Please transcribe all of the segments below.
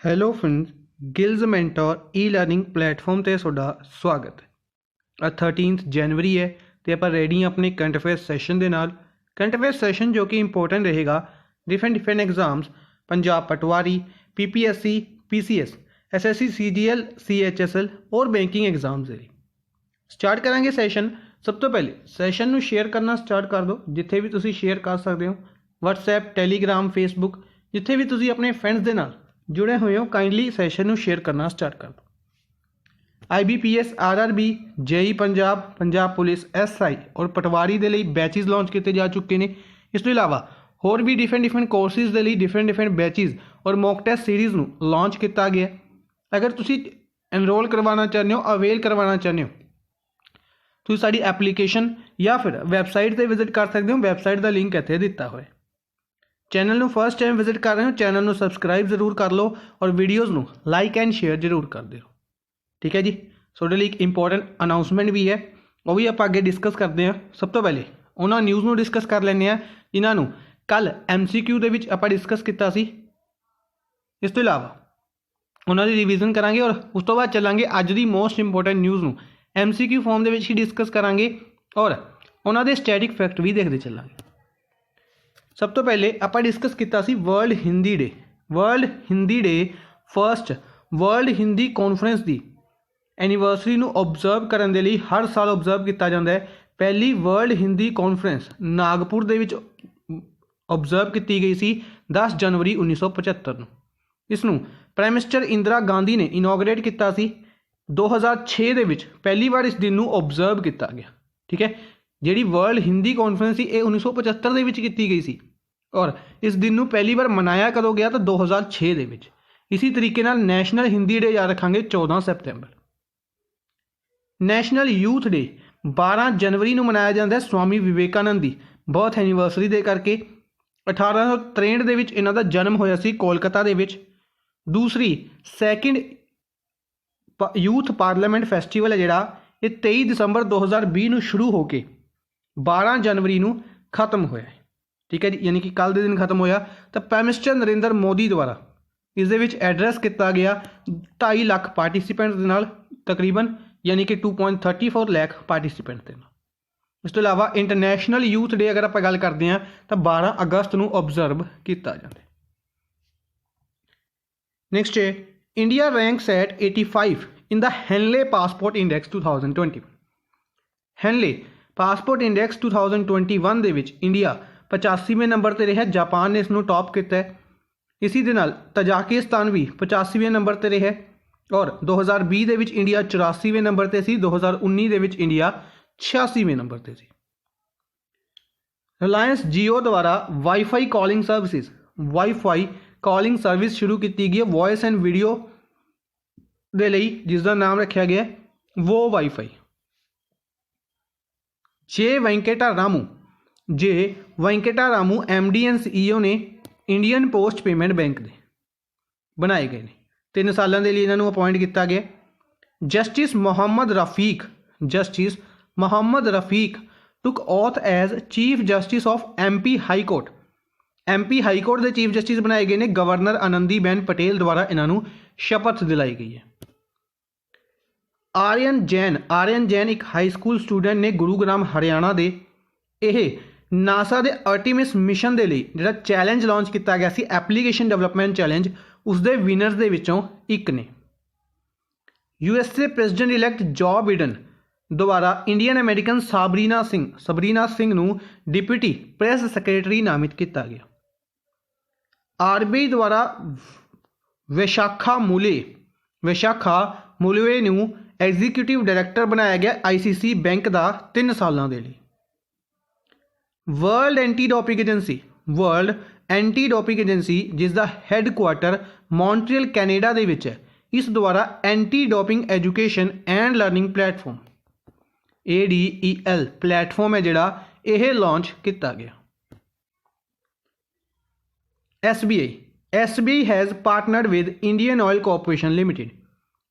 Hello friends, ਗਿਲਜ਼ mentor ਈ learning platform ਤੇ ਤੁਹਾਡਾ ਸਵਾਗਤ ਹੈ। 13 ਜਨਵਰੀ ਹੈ ਤੇ ਆਪਾਂ ਰੈਡੀ ਹਾਂ ਆਪਣੇ ਕਰੰਟ ਅਫੇਅਰ ਸੈਸ਼ਨ ਦੇ ਨਾਲ। ਕਰੰਟ ਅਫੇਅਰ ਸੈਸ਼ਨ ਜੋ ਕਿ ਇੰਪੋਰਟੈਂਟ ਰਹੇਗਾ डिफरेंट एग्जाम्स, पंजाब पटवारी, PPSC, PCS, SSC, CGL, CHSL और बैंकिंग एग्जाम्स ਦੇ ਲਈ ਸਟਾਰਟ ਕਰਾਂਗੇ ਸੈਸ਼ਨ। ਸਭ ਤੋਂ ਪਹਿਲੇ ਸੈਸ਼ਨ ਨੂੰ ਸ਼ੇਅਰ ਕਰਨਾ ਸਟਾਰਟ ਕਰ ਦਿਓ। ਜਿੱਥੇ ਵੀ ਤੁਸੀਂ ਸ਼ੇਅਰ ਕਰ ਸਕਦੇ ਹੋ, WhatsApp, Telegram, Facebook, ਜਿੱਥੇ ਵੀ ਤੁਸੀਂ ਆਪਣੇ ਫਰੈਂਡਸ ਦੇ ਨਾਲ जुड़े हुए हो, काइंडली सैशन में शेयर करना स्टार्ट कर दो। IBPS, RRB, JEE Punjab, Punjab police, SI और पटवारी के लिए बैचेज लॉन्च किए जा चुके हैं। इस तो इलावा होर भी डिफरेंट कोर्सिज के लिए डिफरेंट बैचेज और मॉक टेस्ट सीरीज़ में लॉन्च किया गया। अगर तुम एनरोल करवाना चाहते हो, अवेल करवाना चाहते हो, तो साड़ी एप्लीकेशन या फिर वैबसाइट पर विजिट कर सकते हो। वैबसाइट का लिंक इतने दिता हुआ है। चैनल में फर्स्ट टाइम विजिट कर रहे हो, चैनल में सबसक्राइब जरूर कर लो और वीडियोज़ में लाइक एंड शेयर जरूर कर दो। ठीक है जी। ਤੁਹਾਡੇ ਲਈ ਇੱਕ इंपॉर्टेंट अनाउंसमेंट भी है, वो भी आप अगे डिस्कस करते हैं। सब तो पहले उन्होंने न्यूज़ में डिस्कस कर लें जिन्होंने कल MCQ के आप डिस्कस किया। इस तो इलावा उन्होंने रिविजन करांगे और उस तो बाद चलांगे अज की मोस्ट इंपॉर्टेंट न्यूज़ में MCQ फॉर्म के ही डिस्कस करांगे और उन्होंने स्टैटिक फैक्ट भी देखते चलांगे। सब तो पहले आप डिस्कस किया world Hindi day. World Hindi day first world Hindi conference की एनिवर्सरी को ऑबजर्व करने के लिए हर साल ऑबजर्व किया जाता है। पहली वर्ल्ड हिंदी कॉन्फ्रेंस नागपुर के ऑबजर्व की गई सी 10 जनवरी 1975 को। इसनों प्राइम मिनिस्टर इंदिरा गांधी ने इनोग्रेट किया सी 2006 के पहली बार इस दिन को ऑबजर्व किया गया। ठीक है। जी वर्ल्ड हिंदी कॉन्फ्रेंस सी 1975 के की गई सी और इस दिन को पहली बार मनाया कदों गया तो 2006 के। इसी तरीके नाल नैशनल हिंदी डे याद रखांगे 14 सितंबर। नैशनल यूथ डे 12 जनवरी को मनाया जाता है स्वामी विवेकानंद की बर्थ एनिवर्सरी दे करके। 1863 के इन्हों का जन्म होया सी कोलकाता के। दूसरी सैकेंड यूथ पार्लीमेंट फैसटीवल है जोड़ा ये 23 दिसंबर 2020 में शुरू होकर 12 जनवरी को खत्म होया है। ठीक है जी, यानी कि कल के दिन खत्म होया। तो प्राइम मिनिस्टर नरेंद्र मोदी द्वारा इस एड्रैस किया गया 2.5 लाख पार्टिसिपेंट्स के नाल, तकरीबन यानी कि 2.34 लाख पार्टिसिपेंट के। इस तो इलावा इंटरनेशनल यूथ डे अगर आप गल करते हैं तो 12 अगस्त को ऑबजर्व किया जाता है। नैक्सट है India ranks at 85 in the Henley passport index 2020। Henley passport index 2021 के इंडिया 85वें नंबर पर रहा। जापान ने इसनों टॉप किया है। इसी दे नाल तजाकिस्तान भी 85वें नंबर पर रहा और 2020 के इंडिया 84वें नंबर पर सी। 2019 के इंडिया 86वें नंबर पर सी। रिलायंस जियो द्वारा वाईफाई कॉलिंग सर्विस शुरू की गई है वॉइस एंड वीडियो के लिए, जिसका नाम रखा गया वो wifi. J Venkata Ramu MD and CEO ने इंडियन पोस्ट पेमेंट बैंक दे बनाए गए हैं। 3 सालों के लिए इन्होंने अपॉइंट किया गया। Justice Mohammad Rafiq took oath as chief justice of MP high court. MP high court के चीफ जस्टिस बनाए गए हैं। गवर्नर आनंदीबेन पटेल द्वारा इन्हों शपथ दिलाई गई है। आर्यन जैन एक हाई स्कूल स्टूडेंट ने गुरुग्राम हरियाणा के यह नासा के आर्टिमिस मिशन के लिए जो चैलेंज लॉन्च किया गया सी एप्लीकेशन डेवलपमेंट चैलेंज, उसके विनर्स के विचों एक ने। USA प्रेजिडेंट इलैक्ट जो बिडन द्वारा इंडियन अमेरिकन सबरीना सिंह नूं डिप्टी प्रेस सैक्रटरी नामित किया गया। RBI द्वारा वैशाखा मुले नूं एग्जीक्यूटिव डायरैक्टर बनाया गया ICC बैंक का 3 सालों के लिए। वर्ल्ड एंटी डोपिंग एजेंसी जिसका हैडकुआटर मॉन्ट्रियल कैनेडा के विच है, इस द्वारा anti doping education and learning platform ADEL platform है जोड़ा यह लॉन्च किया गया। SBI has partnered with Indian oil corporation limited.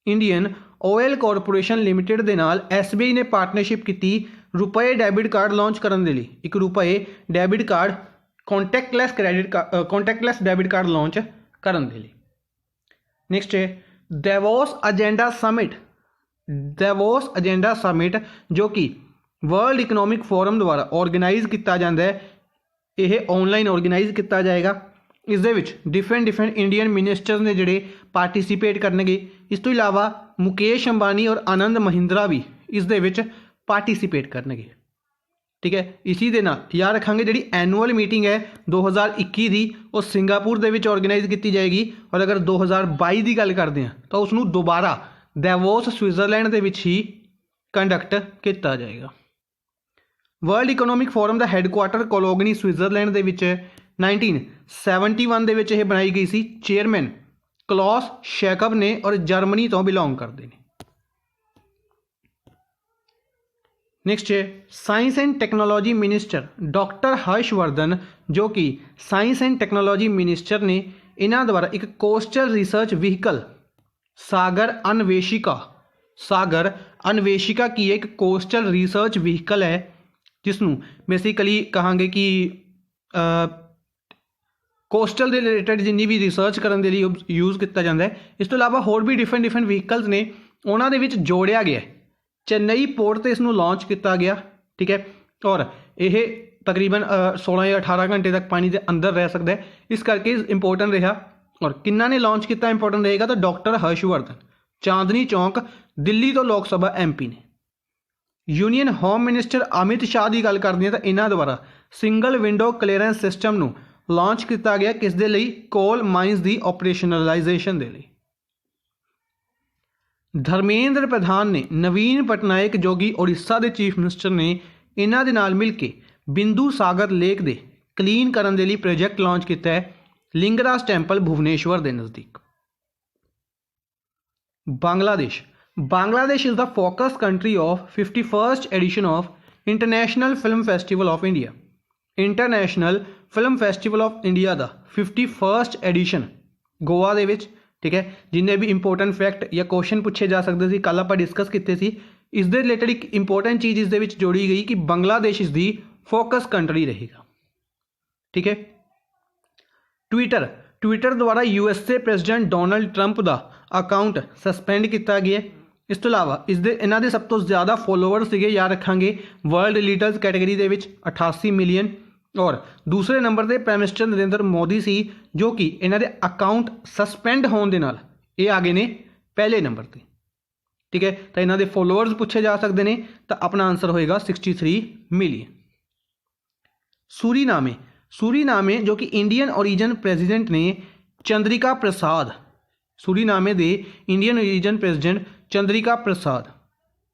Indian oil corporation limited के नाल SBI ने पार्टनरशिप की रुपए डेबिट कार्ड लॉन्च करने के लिए। एक रुपए debit card contactless debit card launch करने के लिए। नेक्स्ट है Davos agenda summit. Davos agenda summit जो कि वर्ल्ड इकनॉमिक फोरम द्वारा ऑर्गेनाइज किया जाता है, यह ऑनलाइन ऑर्गेनाइज किया जाएगा। इस दे विच डिफरेंट इंडियन मिनिस्टर्स ने जिहड़े पार्टिसिपेट करनगे। इस तो इलावा मुकेश अंबानी और आनंद महिंद्रा भी इस दे विच पार्टिसिपेट करनगे। ठीक है, इसी दे नाल याद रखांगे जिहड़ी एनुअल मीटिंग है 2021 की वो सिंगापुर दे विच ऑर्गेनाइज की जाएगी, और अगर 2022 की गल करते हैं तो उसनूं दोबारा डेवोस स्विट्जरलैंड दे विच ही कंडक्ट किया जाएगा। वर्ल्ड इकोनॉमिक फोरम का हैडकुआटर कोलोगनी स्विट्जरलैंड दे विच 1971 दे विच यह बनाई गई सी। चेयरमैन क्लॉस शेकब ने और जर्मनी तो बिलोंग करते हैं। नेक्स्ट है science and technology minister doctor Harshvardhan, जो कि साइंस एंड टैक्नोलॉजी मिनिस्टर ने इन्हां द्वारा एक कोस्टल रिसर्च व्हीकल सागर अन्वेषिका की एक कोस्टल रिसर्च व्हीकल है, जिसनों बेसिकली कहांगे कि कोस्टल के रिलेटेड जिन्नी भी रिसर्च करने के लिए यूज़ किया जाता है। इस तो इलावा होर भी डिफरेंट व्हीकल्स ने उन्होंने विच जोड़िया गया। चेन्नई पोर्ट से इसनों लॉन्च किया गया। ठीक है, और यह तकरीबन 16 या 18 घंटे तक पानी के अंदर रह सकता है, इस करके इंपोर्टेंट रहा। और किन्ना ने लॉन्च किया इंपोर्टेंट रहेगा तो डॉक्टर हर्षवर्धन, चांदनी चौक दिल्ली तो लोक सभा MP ने। Union home minister Amit Shah की गल करते हैं तो इन्हों द्वारा सिंगल विंडो क्लीयरेंस सिस्टम नूं लॉन्च किया गया, किस दे लई? कोल माइनस की ऑपरेशनलाइजेशन दे लई। धर्मेंद्र प्रधान ने नवीन पटनायक जो कि उड़ीसा के चीफ मिनिस्टर ने इन्हां दे नाल मिल के बिंदु सागर लेक दे क्लीन करने के लिए प्रोजेक्ट लॉन्च किया है, लिंगराज टैंपल भुवनेश्वर के नज़दीक। Bangladesh is the focus country of 51st edition of international film festival of India. International film festival of India का 51st एडिशन गोवा दे विच। ठीक है, जिन्हें भी इंपोर्टेंट फैक्ट या क्वेश्चन पूछे जा सकते थे कल आप डिस्कस किए सी। इस दे रिलेटेड एक इंपोर्टेंट चीज़ इस दे विच जोड़ी गई कि बांग्लादेश इस दी फोकस कंट्री रहेगा। ठीक है, ट्विटर द्वारा USA प्रेजिडेंट डोनाल्ड ट्रंप का अकाउंट सस्पेंड किया गया। इस तो इलावा इन्हों के सब तो ज़्यादा फॉलोवर से याद रखांगे वर्ल्ड लीडर्स कैटेगरी के 88 मिलियन, और दूसरे नंबर पर प्राइम मिनिस्टर नरेंद्र मोदी सी, जो कि इन्हों के अकाउंट सस्पेंड होने के नाल ये आ गए ने पहले नंबर पर। ठीक है, तो इन्हों के फॉलोअर्स पूछे जा सकते हैं, तो अपना आंसर होएगा 63 मिलियन। सूरीनामे जो कि इंडियन ओरीजन प्रेजिडेंट ने चंद्रिका प्रसाद, सूरीनामे दे इंडियन ओरीजन प्रेजिडेंट चंद्रिका प्रसाद,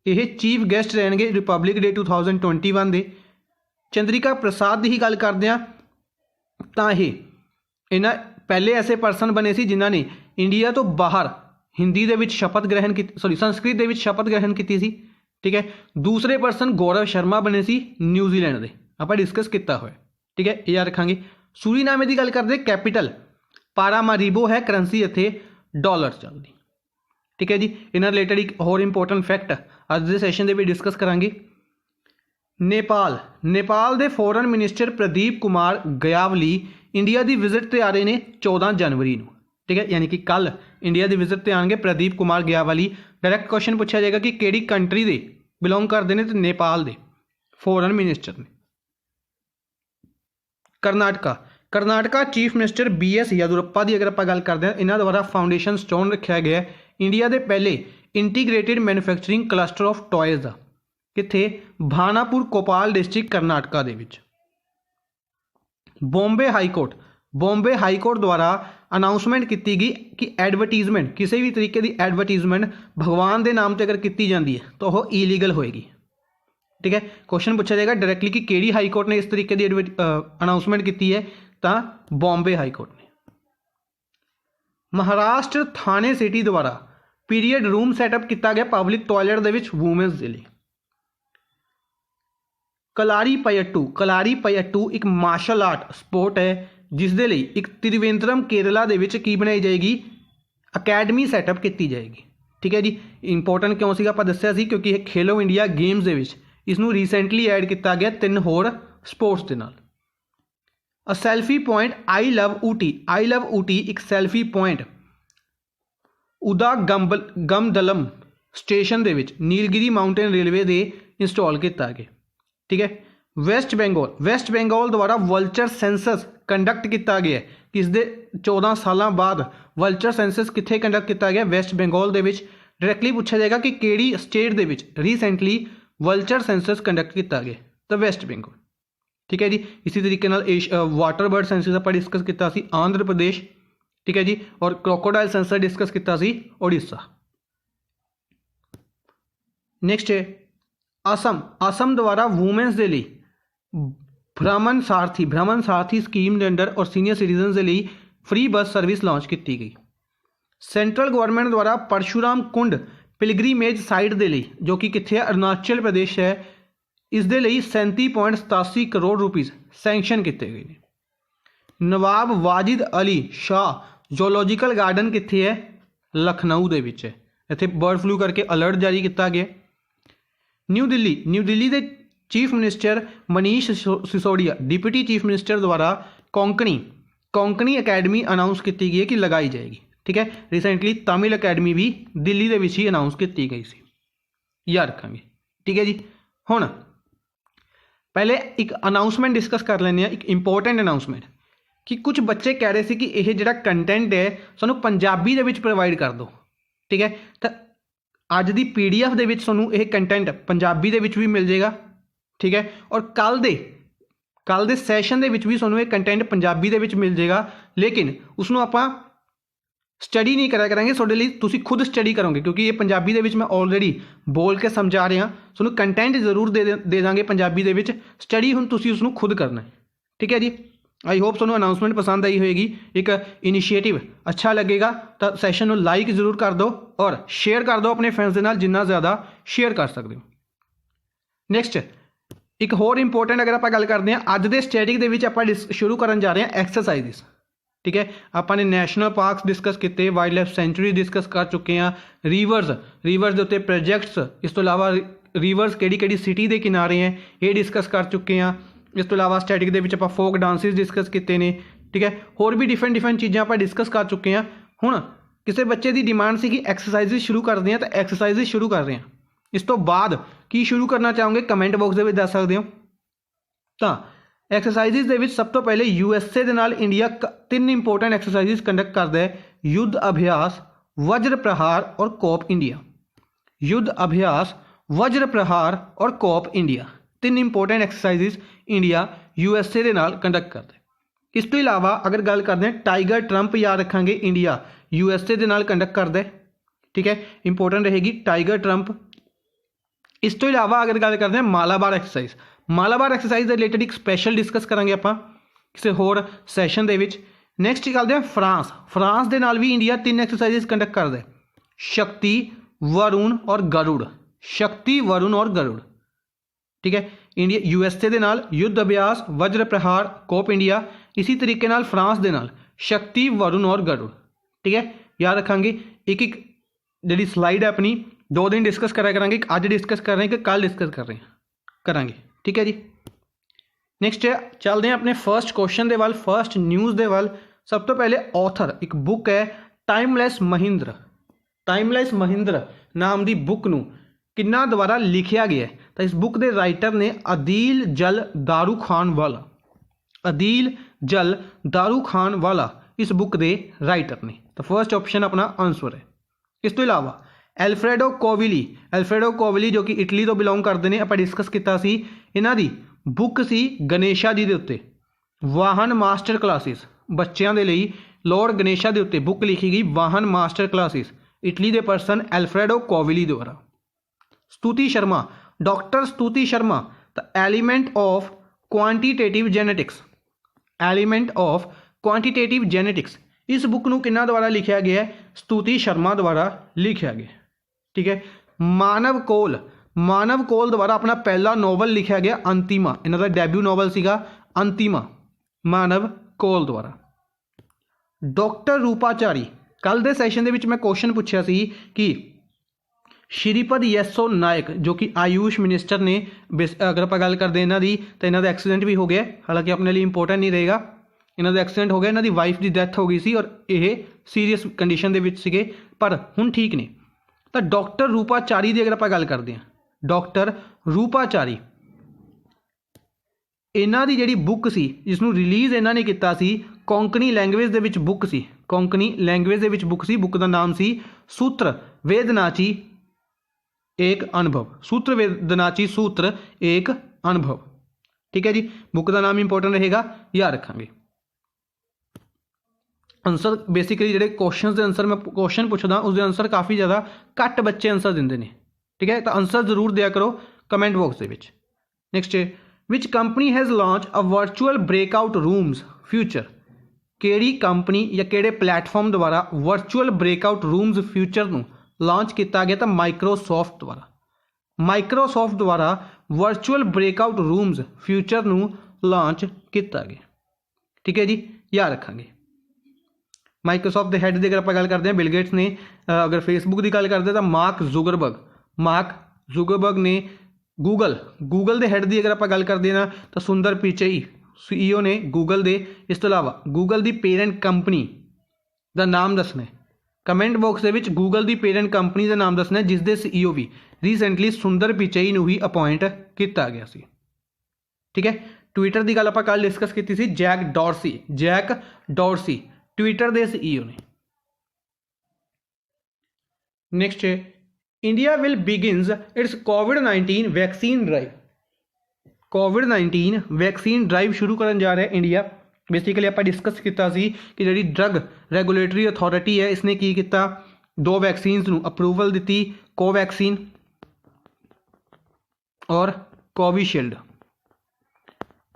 ये चीफ गेस्ट रहेंगे रिपब्लिक डे 2021 के। चंद्रिका प्रसाद की ही गल करते हैं तो इन्ह पहले ऐसे परसन बने सी जिन्हों ने इंडिया तो बाहर हिंदी दे विच शपथ ग्रहण की, संस्कृत दे विच शपथ ग्रहण की थी। ठीक है, दूसरे परसन गौरव शर्मा बने सी न्यूजीलैंड के, आप डिस्कस किया हुआ। ठीक है, याद रखांगे। सूरीनामे की गल करते कैपिटल पारामारीबो है, करेंसी इत्थे डॉलर चलती। ठीक है जी, इन्हां रिलेटेड एक होर इंपोर्टेंट फैक्ट अज के सैशन में भी डिस्कस करांगे। नेपाल के foreign minister Pradeep Kumar Gyawali India की विजिट से आ रहे हैं 14 जनवरी को। ठीक है, यानी कि कल इंडिया की विजिट से आएंगे प्रदीप कुमार गयावली। डायरैक्ट क्वेश्चन पूछा जाएगा कि किहड़ी कंट्री दे बिलोंग करते हैं, तो नेपाल के फॉरन मिनिस्टर ने। Karnataka chief minister BS Yediyurappa की अगर आप गल करते हैं, इन्हों द्वारा फाउंडेशन स्टोन रखा गया इंडिया के पहले integrated manufacturing cluster of toys का, कित्थे? भानापुर कोपाल डिस्ट्रिक्ट कर्नाटका दे विच। बॉम्बे हाईकोर्ट द्वारा अनाउंसमेंट की गई कि एडवरटीजमेंट किसी भी तरीके की एडवरटीजमेंट भगवान के नाम से अगर की जाती है तो वह इलीगल होएगी। ठीक है, क्वेश्चन पूछा जाएगा डायरैक्टली कि केड़ी हाईकोर्ट ने इस तरीके की अनाउंसमेंट की है, तो बॉम्बे हाईकोर्ट ने। महाराष्ट्र थाने सिटी द्वारा पीरीयड रूम सैटअप किया गया पब्लिक टॉयलेट दे विच वूमेन्स के लिए। कलारी पयट्टू एक मार्शल आर्ट स्पोर्ट है जिसके लिए एक त्रिवेंद्रम केरला दे विच की बनाई जाएगी, अकैडमी सैटअप की जाएगी। ठीक है जी, इंपोर्टेंट क्यों सी आप दस्या सी क्योंकि यह खेलो इंडिया गेम्स दे विच इसनूं रीसेंटली ऐड किया गया 3 होर स्पोर्ट्स के नाल। A selfie point I love Ooty एक selfie point Udhagamandalam station दे विच नीलगिरी माउंटेन रेलवे दे इंस्टॉल किया गया। ठीक है। वेस्ट बंगाल द्वारा वल्चर सेंसस कंडक्ट किया गया है। किस दे 14 साल बाद वल्चर सेंसस कित्थे कंडक्ट किया गया? वेस्ट बंगाल दे विच। डायरैक्टली पूछा जाएगा कि केड़ी स्टेट दे विच रीसेंटली वल्चर सेंसस कंडक्ट किया गया? तो वेस्ट बंगाल। ठीक है जी। इसी तरीके नाल वाटर बर्ड सेंसस आप डिस्कस किया सी आंध्र प्रदेश। ठीक है जी। और क्रोकोडाइल सेंसस डिस्कस किया सी उड़ीसा। नैक्सट है असम द्वारा वूमेंस के लिए भ्रमण सारथी स्कीम के अंडर और सीनियर सिटीजन के लिए फ्री बस सर्विस लॉन्च की गई। सेंट्रल गवर्नमेंट द्वारा परशुराम कुंड पिलग्रीमेज साइट के लिए जो कि कित्थे अरुणाचल प्रदेश है, इस दे लिए 37.87 करोड़ रुपीज़ सैंक्शन किए गए। नवाब वाजिद अली शाह जोलॉजिकल गार्डन कित्थे है? लखनऊ दे विच है। इत्थे बर्ड फ्लू करके अलर्ट जारी किया गया। न्यू दिल्ली के chief minister Manish Sisodia deputy chief minister द्वारा कोंकणी अकैडमी अनाउंस की गई है कि लगाई जाएगी। ठीक है। रिसेंटली तमिल अकैडमी भी दिल्ली के ही अनाउंस की गई सी, याद रखांगे। ठीक है जी। हुण पहले एक अनाउंसमेंट डिस्कस कर लें, एक इंपोर्टेंट अनाउंसमेंट कि कुछ बच्चे कह रहे थे कि यह जो कंटेंट है सानू पंजाबी दे विच प्रोवाइड कर दो। ठीक है। तो अज की PDF दे विच सानू यह कंटेंट पंजाबी दे विच भी मिल जाएगा। ठीक है। और कल दे सैशन दे विच भी सानू ये कंटेंट पंजाबी दे विच मिल जाएगा, लेकिन उसनों आपां स्टडी नहीं करा करेंगे, तुहाडे लई तुसीं खुद स्टडी करोगे, क्योंकि ये पंजाबी दे विच मैं ऑलरेडी बोल के समझा रहा। तुहानूं कंटेंट जरूर दे दांगे पंजाबी दे विच, स्टडी हुण तुसीं उसनूं खुद करना है। ठीक है जी। आई होप तुहानूं अनाउंसमेंट पसंद आई होएगी, एक इनिशिएटिव अच्छा लगेगा तो सैशन नूं लाइक जरूर कर दो और शेयर कर दो अपने फ्रेंड्स दे नाल, जिन्ना ज़्यादा शेयर कर सकते हो। नैक्सट एक होर इंपोर्टेंट अगर आप गल करते हैं अज के स्टैटिक दे विच आपां शुरू करन जा रहे हैं एक्सरसाइजिस। ठीक है। आपने नैशनल पार्क्स डिस्कस किए, वाइल्ड लाइफ सेंचुरी डिस्कस कर चुके हैं, रिवर्स के उत्ते प्रोजैक्ट्स, इस तो इलावा रिवर्स किहड़ी सिटी के किनारे हैं ये डिस्कस कर चुके हैं। इस तो इलावा स्टैटिक दे विच आपां फोक डांसिस डिस्कस किए ने। ठीक है। होर भी डिफरेंट चीज़ां आपां डिस्कस कर चुके हैं। हुण किसी बच्चे की डिमांड सी कि एक्सरसाइजिस शुरू करते हैं, तो एक्सरसाइजिस शुरू कर रहे हैं। इस तो बाद की शुरू करना चाहोगे कमेंट बॉक्स में दस सकते हो। तो एक्सरसाइजिस दे विच सब तो पहले USA दे नाल इंडिया 3 इंपोर्टेंट एक्सरसाइजिस कंडक्ट करता है, युद्ध अभ्यास, वज्र प्रहार और कॉप इंडिया। युद्ध अभ्यास, वज्र प्रहार और Cope India 3 important exercises India USA दे नाल कंडक्ट करता है। इस तो इलावा अगर गल करते हैं टाइगर ट्रंप याद रखांगे, इंडिया USA दे नाल कंडक्ट करता है। ठीक है। इंपोर्टेंट रहेगी टाइगर ट्रंप। इस तो इलावा अगर गल करते हैं मालाबार एक्सरसाइज के रिलेटेड एक स्पैशल डिस्कस करांगे आपां किसी होर सैशन दे विच। नैक्सट करते हैं फ्रांस के नाल भी इंडिया 3 एक्सरसाइजिस कंडक्ट करता है, शक्ति, वरुण और गरुड़। ठीक है। इंडिया USA के नाल युद्ध अभ्यास, वज्र प्रहार, कोप इंडिया। इसी तरीके नाल फ्रांस के नाल शक्ति, वरुण और गरुड़। ठीक है। याद रखांगे एक जी स्लाइड है अपनी 2 दिन डिस्कस करा करांगे, अज डिस्कस कर रहे हैं कि कल डिस्कस कर रहे हैं करांगे। ठीक है जी। नैक्सट चलते हैं अपने फर्स्ट क्वेश्चन के वाल, फर्स्ट न्यूज़ के वाल। सब तो पहले ऑथर एक बुक है टाइमलैस महिंद्र नाम की बुक नूं किन्ना द्वारा लिखिया गया है? तो इस बुक के राइटर ने अदील जल दारू खान वाला इस बुक के राइटर ने। तो फर्स्ट ऑप्शन अपना आंसर है। इस तो इलावा एल्फ्रेडो कोविली जो कि इटली तो बिलोंग करते हैं, आप डिस्कस किया सी, इन्हां दी बुक सी गणेशा जी के उत्ते वाहन मास्टर क्लासिस, बच्चों के लिए लॉर्ड गणेशा के उत्ते बुक लिखी गई वाहन मास्टर क्लासिस, इटली के पर्सन एल्फ्रेडो कोविली द्वारा। डॉक्टर स्तुति Sharma the element of quantitative genetics, इस बुक नूं किन्ना द्वारा लिखा गया है? स्तुति शर्मा द्वारा लिखा गया। ठीक है। मानव कौल द्वारा अपना पहला नॉवल लिखा गया अंतिमा, इन्हां दा डेब्यू नॉवल सीगा अंतिमा, मानव कौल द्वारा। डॉक्टर रूपाचारी, कल के सैशन के विच मैं क्वेश्चन पूछा सी कि श्रीपद येसो नायक जो कि आयुष मिनिस्टर ने, अगर आप गल करते इन्हां दी तो इन्हां दा एक्सीडेंट भी हो गया, हालांकि अपने लिए इंपोर्टेंट नहीं रहेगा। इन्हों का एक्सीडेंट हो गया, इन्हों की वाइफ की डैथ हो गई सी और ये सीरीयस कंडीशन के विच सीगे पर हुण ठीक ने। तो डॉक्टर रूपाचारी की अगर आप गल करते हैं, डॉक्टर रूपाचारी इन्हों की जी बुक सी जिसनों रिलीज़ इन्होंने किया सी कोंकणी लैंगवेज के विच बुक सी, कोंकणी लैंगवेज के विच बुक सी, बुक का नाम सी सूत्र वेदनाची एक अनुभव, सूत्र वेदनाची सूत्र एक अनुभव। ठीक है जी, बुक का नाम इंपोर्टेंट रहेगा, याद रखांगे। आंसर बेसिकली जो क्वेश्चन के आंसर मैं क्वेश्चन पूछदा उसके आंसर काफ़ी ज़्यादा घट बच्चे आंसर देंगे ने। ठीक है, तो आंसर जरूर दिया करो कमेंट बॉक्स के विच। नेक्स्ट है which company has launch a virtual breakout rooms future, केड़ी कंपनी या केड़े प्लेटफॉर्म द्वारा वर्चुअल ब्रेकआउट रूम्स फ्यूचर को लॉन्च किया गया? तो माइक्रोसॉफ्ट द्वारा, माइक्रोसॉफ्ट द्वारा वर्चुअल ब्रेकआउट रूम्स फ्यूचर को लॉन्च किया गया। ठीक है जी, याद रखांगे। माइक्रोसॉफ्ट के हैड की अगर आप गल करते हैं बिल गेट्स ने, अगर फेसबुक की गल करते हैं तो मार्क जुगरबर्ग ने, गूगल के हैड की अगर आप गल करते हैं तो सुंदर पिचई CEO ने गूगल के। इस तो इलावा गूगल की पेरेंट कंपनी का नाम दसना है, कमेंट बॉक्स के गूगल की पेरेंट कंपनी का नाम दसना है जिसके CEO भी रीसेंटली सुंदर पिचई को ही अपॉइंट किया गया सी। ठीक है, ट्विटर की गल आप कल डिस्कस की थी, जैक डॉर्सी ट्विटर के CEO ने। नेक्स्ट है India will begins it's covid vaccine drive, covid vaccine drive शुरू करने जा रहा है इंडिया। बेसिकली आप डिस्कस किया कि जी ड्रग रेगूलेटरी अथॉरिटी है इसने की किया, 2 वैक्सीनस को अप्रूवल दी, कोवैक्सीन और कोविशील्ड।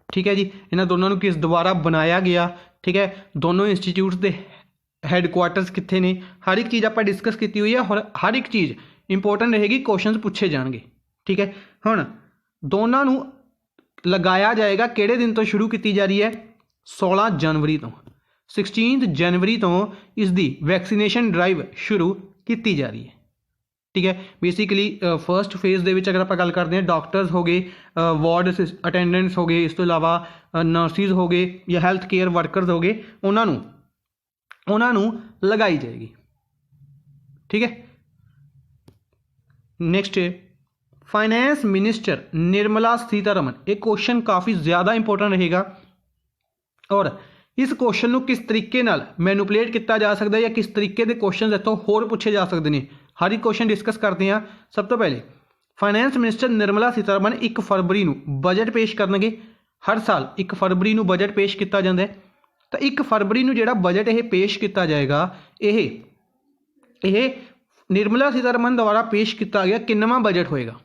ठीक है जी, इन्होंने दोनों को किस दोबारा बनाया गया। ठीक है, दोनों इंस्टीट्यूट के हैडकुआटर्स कितने ने, हर एक चीज़ आप डिस्कस की हुई है और हर एक चीज़ इंपोर्टेंट रहेगी, क्वेश्चन पूछे जाएंगे। ठीक है, हुण दोनों लगाया जाएगा किहड़े दिन तो शुरू की जा रही है? 16 जनवरी तो, 16 जनवरी तो इसकी वैक्सीनेशन ड्राइव शुरू की जा रही है। ठीक है, बेसिकली फर्स्ट फेज़ के अगर आप गल करते हैं डॉक्टर्स हो गए, वार्ड अटेंडेंट्स हो गए, इस तो इलावा नर्सिज हो गए या हैल्थ केयर वर्कर्स हो गए, उन्होंने लगाई जाएगी। ठीक है, next finance minister Nirmala Sitharaman, एक क्वेश्चन काफ़ी ज़्यादा इंपोर्टेंट रहेगा और इस क्वेश्चन को किस तरीके मैनुपलेट किया जा सकता है या किस तरीके के क्वेश्चन इतों होर पूछे जा सकते हैं, हर एक क्वेश्चन डिस्कस करते हैं। सब तो पहले फाइनेंस मिनिस्टर निर्मला सीतारमन 1 फरवरी को बजट पेश करनगे। हर साल 1 फरवरी को बजट पेश किया जाता है, तो 1 फरवरी को जो बजट ये पेश किया जाएगा, यह निर्मला सीतारमन द्वारा पेश किया गया किन्नवा बजट होएगा?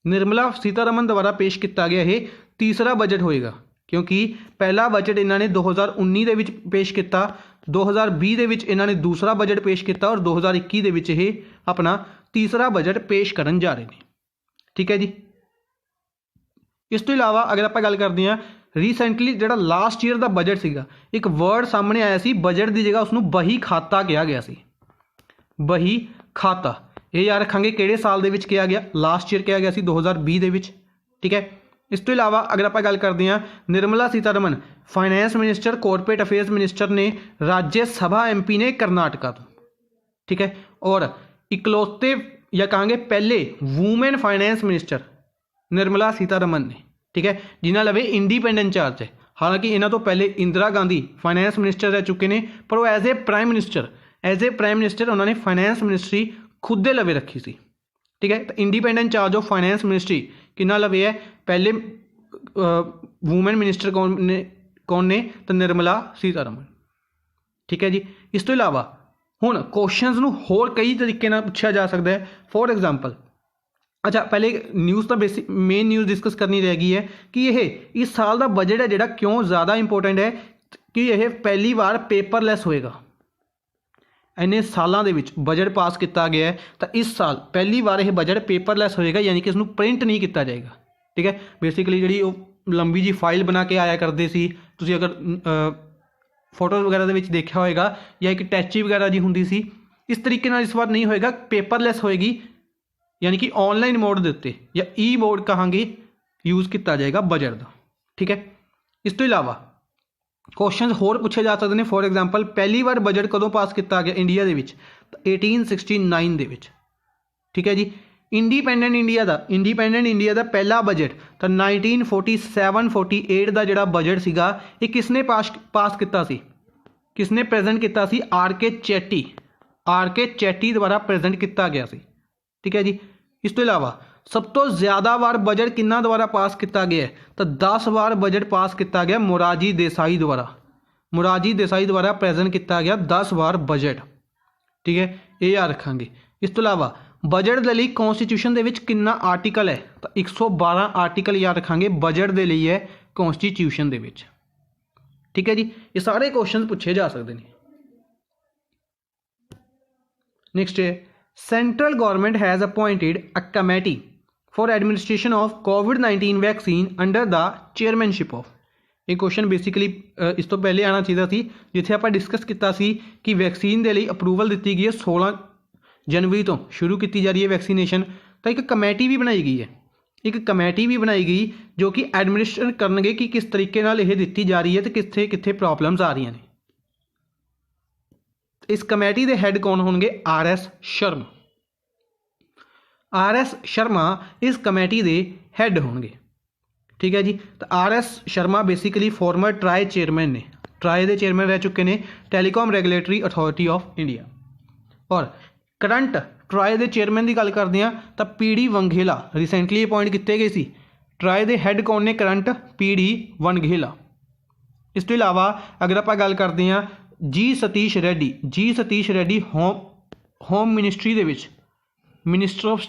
निर्मला सीतारमन द्वारा पेश किया गया ये तीसरा बजट होएगा, क्योंकि पहला बजट इन्होंने 2019 के पेश किया, 2020 के इन्होंने दूसरा बजट पेश किया और 2021 के अपना तीसरा बजट पेश करन जा रहे हैं। ठीक है जी, इस तो इलावा अगर आप गल करते हैं रीसेंटली जो लास्ट ईयर का बजट सीगा, एक वर्ड सामने आया सी, बजट की जगह उसनूं बही खाता कहा गया सी, बही खाता। ये याद रखांगे किहड़े साल दे विच किया गया? लास्ट ईयर किया गया सी 2020 दे विच। ठीक है, इस तो इलावा अगर आप गल करते हैं Nirmala Sitharaman finance minister corporate affairs minister ने राज्य सभा MP ने कर्नाटका तो। ठीक है, और इकलौते या कहेंगे पहले women finance minister Nirmala Sitharaman ने। ठीक है, जिन्होंने लवे इंडिपेंडेंट चार्ज है, हालांकि इन्हों तो पहले इंदिरा गांधी फाइनेंस मिनिस्टर रह चुके हैं, पर वो एज ए प्राइम मिनिस्टर उन्होंने फाइनेंस मिनिस्ट्री खुद दे लवे रखी सी। ठीक है, तो independent charge of finance ministry किन्ना लवे है? पहले वूमेन मिनिस्टर कौन ने? तो निर्मला सीतारमन। ठीक है जी, इस तो इलावा हुण क्वेश्चनस नूं होर कई तरीके नाल पूछा जा सकता है। फॉर एग्जाम्पल, अच्छा पहले न्यूज़ तो बेसिक मेन न्यूज़ डिस्कस करनी रह गई है कि यह इस साल का बजट है जिहड़ा क्यों ज़्यादा इंपोर्टेंट है कि यह पहली बार पेपरलैस होएगा। इन्ने सालों के विच बजट पास किया गया है, तो इस साल पहली बार यह बजट पेपरलैस होएगा, यानी कि इसनूं प्रिंट नहीं किया जाएगा। ठीक है, बेसिकली जी लंबी जी फाइल बना के आया करते सी, तुसीं अगर फोटोज़ वगैरह के देखा होएगा, या एक टैची वगैरह जी हुंदी सी, इस तरीके नाल इस बार नहीं होएगा, पेपरलैस होएगी, यानी कि ऑनलाइन मोड के उत्ते या ई मोड कहांगे यूज़ किया जाएगा बजट का। ठीक है, इस तो इलावा क्वेश्चन होर पूछे जा सकते हैं। फॉर एग्जाम्पल पहली बार बजट कदों पास किया गया इंडिया के 1869 ਦੇ ਵਿੱਚ। ठीक है जी। इंडिपेंडेंट इंडिया का पहला बजट तो 1947-48 का जोड़ा बजट सीगा ये किसने पास किया सी, किसने प्रेजेंट किया सी? आर के चैटी द्वारा प्रेजेंट किया गया सी। ठीक है जी। इस तो इलावा सब तो ज़्यादा बार बजट किन्ना द्वारा पास किया गया है? तो 10 बार बजट पास किया गया मोरारजी देसाई द्वारा प्रेजेंट किया गया 10 बार बजट। ठीक है, ये याद रखांगे। इस तो इलावा बजट के लिए कॉन्स्टिट्यूशन के कितना आर्टिकल है? तो 112 आर्टिकल याद रखांगे बजट के लिए है कॉन्स्टिट्यूशन के। ठीक है जी। ये सारे क्वेश्चन पूछे जा सकते हैं। नेक्स्ट है central government has appointed a committee for administration of covid vaccine under the chairmanship of. ये क्वेश्चन बेसिकली इस तो पहले आना चाहिए सी, जिथे आप डिस्कस किया कि वैक्सीन के लिए अप्रूवल दी गई है 16 जनवरी तो शुरू की जा रही है वैक्सीनेशन। तो एक कमेटी भी बनाई गई जो कि एडमिनिस्ट्रेट करनगे कि किस तरीके नाल यह दी जा रही है तो कित्थे कित्थे प्रॉब्लम्स आ रही हैं। इस कमेटी के हैड कौन होंगे? RS शर्मा इस कमेटी के हैड होंगे। ठीक है जी। तो RS Sharma basically farmer try chairman ने, ट्राई के चेयरमैन रह चुके हैं telecom regulatory authority of India. और करंट ट्राई के चेयरमैन की गल करते हैं तो PD वंघेला रिसेंटली अपॉइंट किए गए सी। ट्राई के हैड कौन ने? Current PD वंघेला। इस तो इलावा अगर आप गल करते हैं जी सतीश रेड्डी होम मिनिस्ट्री के minister of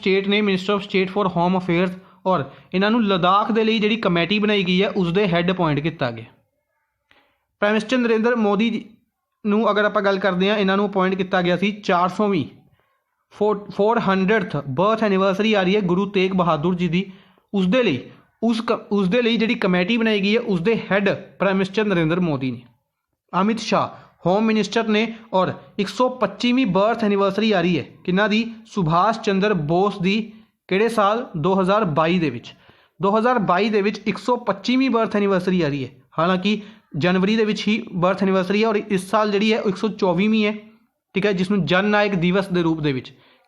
state for home affairs. और इन्हों लद्दाख के लिए जी कमेटी बनाई गई है उसके हैड अपॉइंट किया गया। प्राइम मिनिस्टर नरेंद्र मोदी नूं अगर आप गल करते हैं इन्हों अपॉइंट किया गया 400वीं 400th बर्थ एनिवर्सरी आ रही है गुरु तेग बहादुर जी की, उसके लिए जी कमेटी बनाई गई है उसके had prime minister Narendra Modi ने। अमित शाह होम मिनिस्टर ने। और 125वीं बर्थ एनिवर्सरी आ रही है किन्ना दी? सुभाष चंद्र बोस की। किहड़े साल? 2022 के 2022 के 125वीं बर्थ एनिवर्सरी आ रही है। हालांकि जनवरी के ही बर्थ एनिवर्सरी है और इस साल जी है 124वीं है। ठीक है, जिसमें जन नायक दिवस के रूप में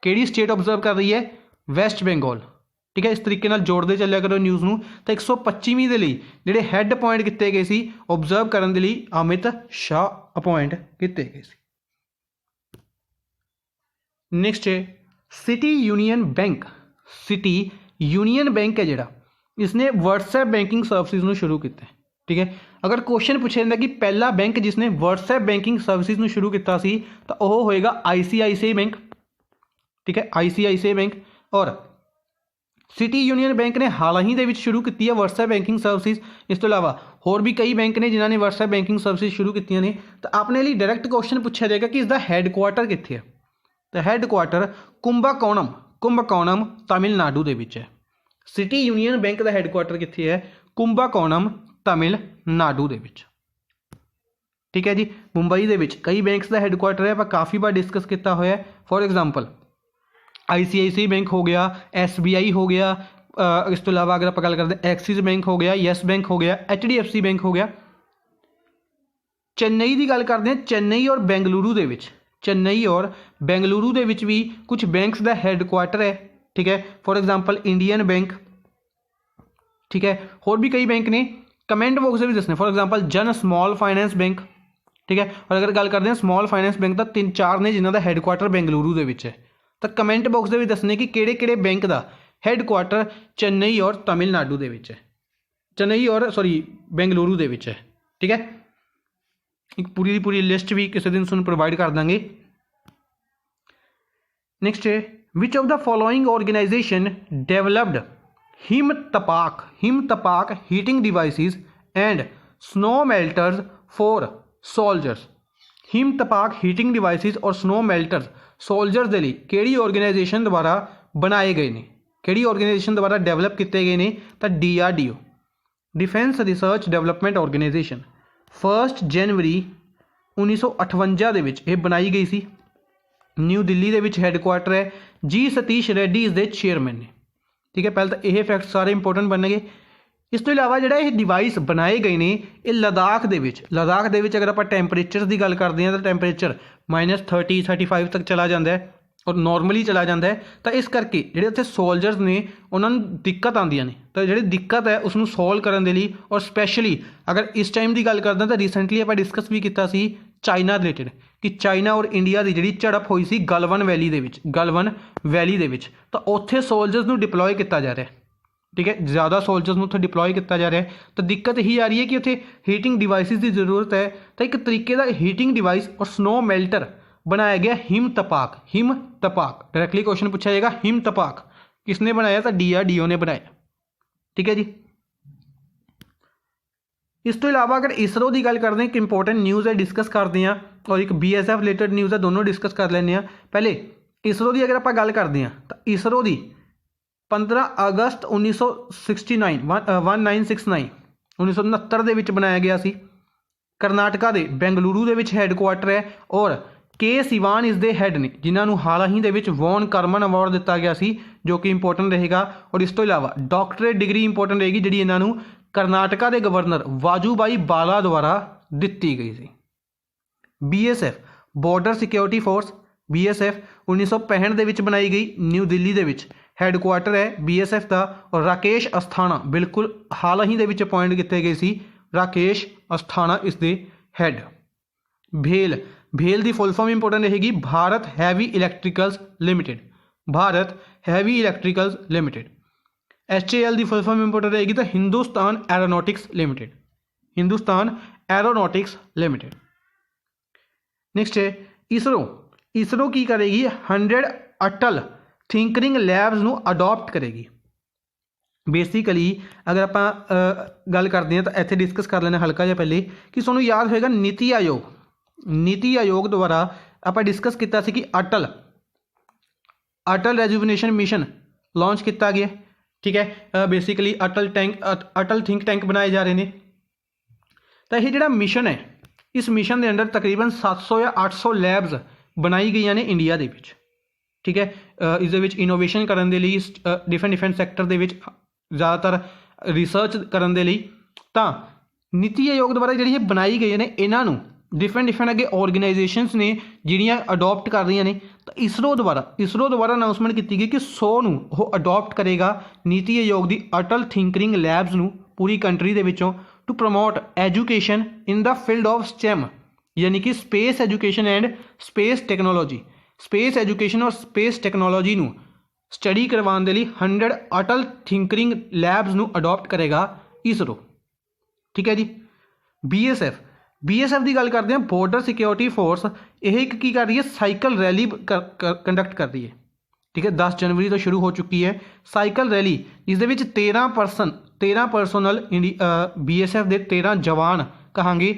किहड़ी स्टेट ऑब्जर्व कर रही है? वैस्ट बंगाल। ठीक है, इस तरीके नाल जोड़ते चलिया करो न्यूज़ नूं। तो 125वीं के लिए जिहड़े हैड अपॉइंट किए गए सी ऑब्जर्व करने के लिए अमित शाह अपॉइंट किए गए सी। नेक्स्ट है सिटी यूनियन बैंक है जिहड़ा इसने व्हाट्सएप बैंकिंग सर्विसेज नूं शुरू किया। ठीक है, अगर क्वेश्चन पूछे जाता कि पहला बैंक जिसने व्हाट्सएप बैंकिंग सर्विसेज नूं शुरू किया सी तो वह होएगा ICICI बैंक। ठीक है, ICICI बैंक। और सिटी यूनियन बैंक ने हाल ही के शुरू की है व्हाट्सएप बैंकिंग सर्विसेज। इस तो इलावा होर भी कई बैंक ने जिन्होंने व्हाट्सएप बैंकिंग सर्विसेज शुरू की ने। तो अपने लिए डायरैक्ट क्वेश्चन पूछा जाएगा कि इसका हैडकुआटर कित्थे है? तो हैडकुआटर कुंभकोणम तमिलनाडु के है। सिटी यूनियन बैंक का हैडकुआटर कित्थे है? कुंभकोणम तमिलनाडु के। ठीक है जी। मुंबई के कई बैंक्स का हैडकुआटर है, आप काफ़ी बार डिस्कस किया हुआ है। फॉर एग्जाम्पल ICICI बैंक हो गया, SBI हो गया, इस तो इलावा अगर आप गल करते हैं एक्सिस बैंक हो गया, येस बैंक हो गया, HDFC बैंक हो गया। चेन्नई की गल करते हैं चेन्नई और बेंगलुरु के भी कुछ बैंक्स का हैडकुआटर है। ठीक है, फॉर एग्जाम्पल इंडियन बैंक। ठीक है, होर भी कई बैंक ने कमेंट बॉक्स भी दसने। फॉर एग्जाम्पल जन स्मॉल फाइनेंस बैंक। ठीक है, और अगर गल करते हैं स्मॉल फाइनेंस बैंक का 3-4 ने जिन्हों का हैडकुआटर बेंगलुरु के है। तो कमेंट बॉक्स भी दसने कि किहड़े बैंक का हैडकुआटर चेन्नई और तमिलनाडु के है, बेंगलुरु के है। ठीक है, एक पूरी लिस्ट भी किसी दिन तुहानूं प्रोवाइड कर देंगे। नेक्स्ट है which of the following organisation developed Himtapak heating devices and snow melters for soldiers. Himtapak heating devices और स्नो मेल्टर्स सोल्जर्स के लिए किहड़ी ऑर्गेनाइजेशन द्वारा बनाए गए हैं, किहड़ी ऑर्गेनाइजेशन द्वारा डेवलप किए गए हैं? तो DRDO defence research development organisation 1 जनवरी 1958 के बनाई गई सी। न्यू दिल्ली के हैडकुआटर है। G Satish Reddy is the chairman ने। ठीक है, पहले तो यह फैक्ट सारे इंपोर्टेंट बनेंगे। ਇਸ ਤੋਂ ਇਲਾਵਾ ਜਿਹੜਾ ਇਹ ਡਿਵਾਈਸ ਬਣਾਏ ਗਏ ਨੇ ਇਹ ਲਦਾਖ ਦੇ ਵਿੱਚ ਅਗਰ ਆਪਾਂ ਟੈਂਪਰੇਚਰ ਦੀ ਗੱਲ ਕਰਦੇ ਹਾਂ ਤਾਂ ਟੈਂਪਰੇਚਰ -30 35 ਤੱਕ ਚਲਾ ਜਾਂਦਾ ਹੈ ਔਰ ਨੋਰਮਲੀ ਚਲਾ ਜਾਂਦਾ ਹੈ। ਤਾਂ ਇਸ ਕਰਕੇ ਜਿਹੜੇ ਉੱਥੇ ਸੋਲਜਰਸ ਨੇ ਉਹਨਾਂ ਨੂੰ ਦਿੱਕਤ ਆਉਂਦੀਆਂ ਨੇ, ਤਾਂ ਜਿਹੜੀ ਦਿੱਕਤ ਹੈ ਉਸ ਨੂੰ ਸੋਲਵ ਕਰਨ ਦੇ ਲਈ ਔਰ ਸਪੈਸ਼ਲੀ ਅਗਰ ਇਸ ਟਾਈਮ ਦੀ ਗੱਲ ਕਰਦਾ ਤਾਂ ਰੀਸੈਂਟਲੀ ਆਪਾਂ ਡਿਸਕਸ ਵੀ ਕੀਤਾ ਸੀ ਚਾਈਨਾ ਰਿਲੇਟਡ ਕਿ ਚਾਈਨਾ ਔਰ ਇੰਡੀਆ ਦੀ ਜਿਹੜੀ ਝੜਪ ਹੋਈ ਸੀ ਗਲਵਨ ਵੈਲੀ ਦੇ ਵਿੱਚ ਤਾਂ ਉੱਥੇ ਸੋਲਜਰਸ ਨੂੰ ਡਿਪਲੋਏ ਕੀਤਾ ਜਾ ਰਿਹਾ। ਠੀਕ ਹੈ, ਜ਼ਿਆਦਾ ਸੋਲਜਰਸ ਨੂੰ ਉੱਥੇ ਡਿਪਲੋਏ ਕੀਤਾ ਜਾ ਰਿਹਾ ਤਾਂ ਦਿੱਕਤ ਇਹੀ ਆ ਰਹੀ ਹੈ ਕਿ ਉੱਥੇ ਹੀਟਿੰਗ ਡਿਵਾਈਸਿਸ ਦੀ ਜ਼ਰੂਰਤ ਹੈ। ਤਾਂ ਇੱਕ ਤਰੀਕੇ ਦਾ ਹੀਟਿੰਗ ਡਿਵਾਈਸ ਔਰ ਸਨੋ ਮੈਲਟਰ बनाया गया हिम तपाक डायरेक्टली क्वेश्चन पूछा जाएगा हिम तपाक किसने बनाया था DRDO ने बनाया। ठीक है जी। इस तो इलावा अगर इसरो की गल करते हैं एक इंपॉर्टेंट न्यूज़ है डिस्कस करते हैं और एक BSF रिलेटेड न्यूज़ है, दोनों डिस्कस कर लें। पहले इसरो की अगर आप गल करते हैं तो इसरो की 15 अगस्त 1969 के बनाया गया सी। करनाटका के बेंगलुरु के हैडकुआटर है और के सिवान इस दे हैड ने जिन्होंने हाल ही के वॉन कर्मन अवार्ड दिता गया सी जो कि इंपॉर्टेंट रहेगा। और इस तो इलावा डॉक्टरेट डिग्री इंपॉर्टेंट रहेगी जी इन्होंने करनाटका के गवर्नर वाजूभाई बाला द्वारा दी गई सी। BSF border security force BSF 1965 के बनाई गई, न्यू दिल्ली के हैडकुआटर है BSF का। और राकेश अस्थाना बिल्कुल हाल ही के अपॉइंट किए गए सी, राकेश अस्थाना इसके हैड। भेल की फुल फॉर्म इंपॉर्टेंट रहेगी Bharat heavy electricals limited. HAL की फुल फॉर्म इंपॉर्टेंट रहेगी तो हिंदुस्तान एरोनॉटिक्स लिमिटेड। नेक्स्ट है इसरो की करेगी 100 अटल थिंकरिंग लैब्स नू अडॉप्ट करेगी। बेसिकली अगर आप गल करते हैं तो इत्थे डिस्कस कर लेना हल्का जिहा पहले कि तुहानूं याद होएगा नीति आयोग द्वारा आप डिस्कस किया कि अटल रेजुविनेशन मिशन लॉन्च किया गया। ठीक है, बेसिकली अटल थिंक टैंक बनाए जा रहे हैं। तो यह जो मिशन है इस मिशन के अंडर तकरीबन 700 या 800 लैब्स बनाई गई ने इंडिया के विच। ठीक है, इस इनोवेशन करने के लिए डिफरेंट सैक्टर के ज़्यादातर रिसर्च करने के लिए तो नीति आयोग द्वारा जी बनाई गई ने इन्हों डिफरेंट अगे ऑर्गेनाइजेशनस ने जिहड़ियां अडॉप्ट कर रही ने। तो इसरो द्वारा अनाउंसमेंट की गई कि 100 वो अडॉप्ट करेगा नीति आयोग की अटल थिंकरिंग लैब्स नू पूरी कंट्री के विचों to promote education in the field of STEM यानी कि space education and space education और स्पेस टैक्नोलॉजी नू स्टडी करवाने के लिए 100 अटल थिंकरिंग लैब्स नू अडॉप्ट करेगा इसरो। ठीक है जी। BSF की गल करते हैं बॉर्डर सिक्योरिटी फोर्स यह एक की कर रही है साइकिल रैली कंडक्ट कर रही है। ठीक है, 10 जनवरी तो शुरू हो चुकी है साइकिल रैली। इस 13 परसनल BSF के 13 जवान कहांगे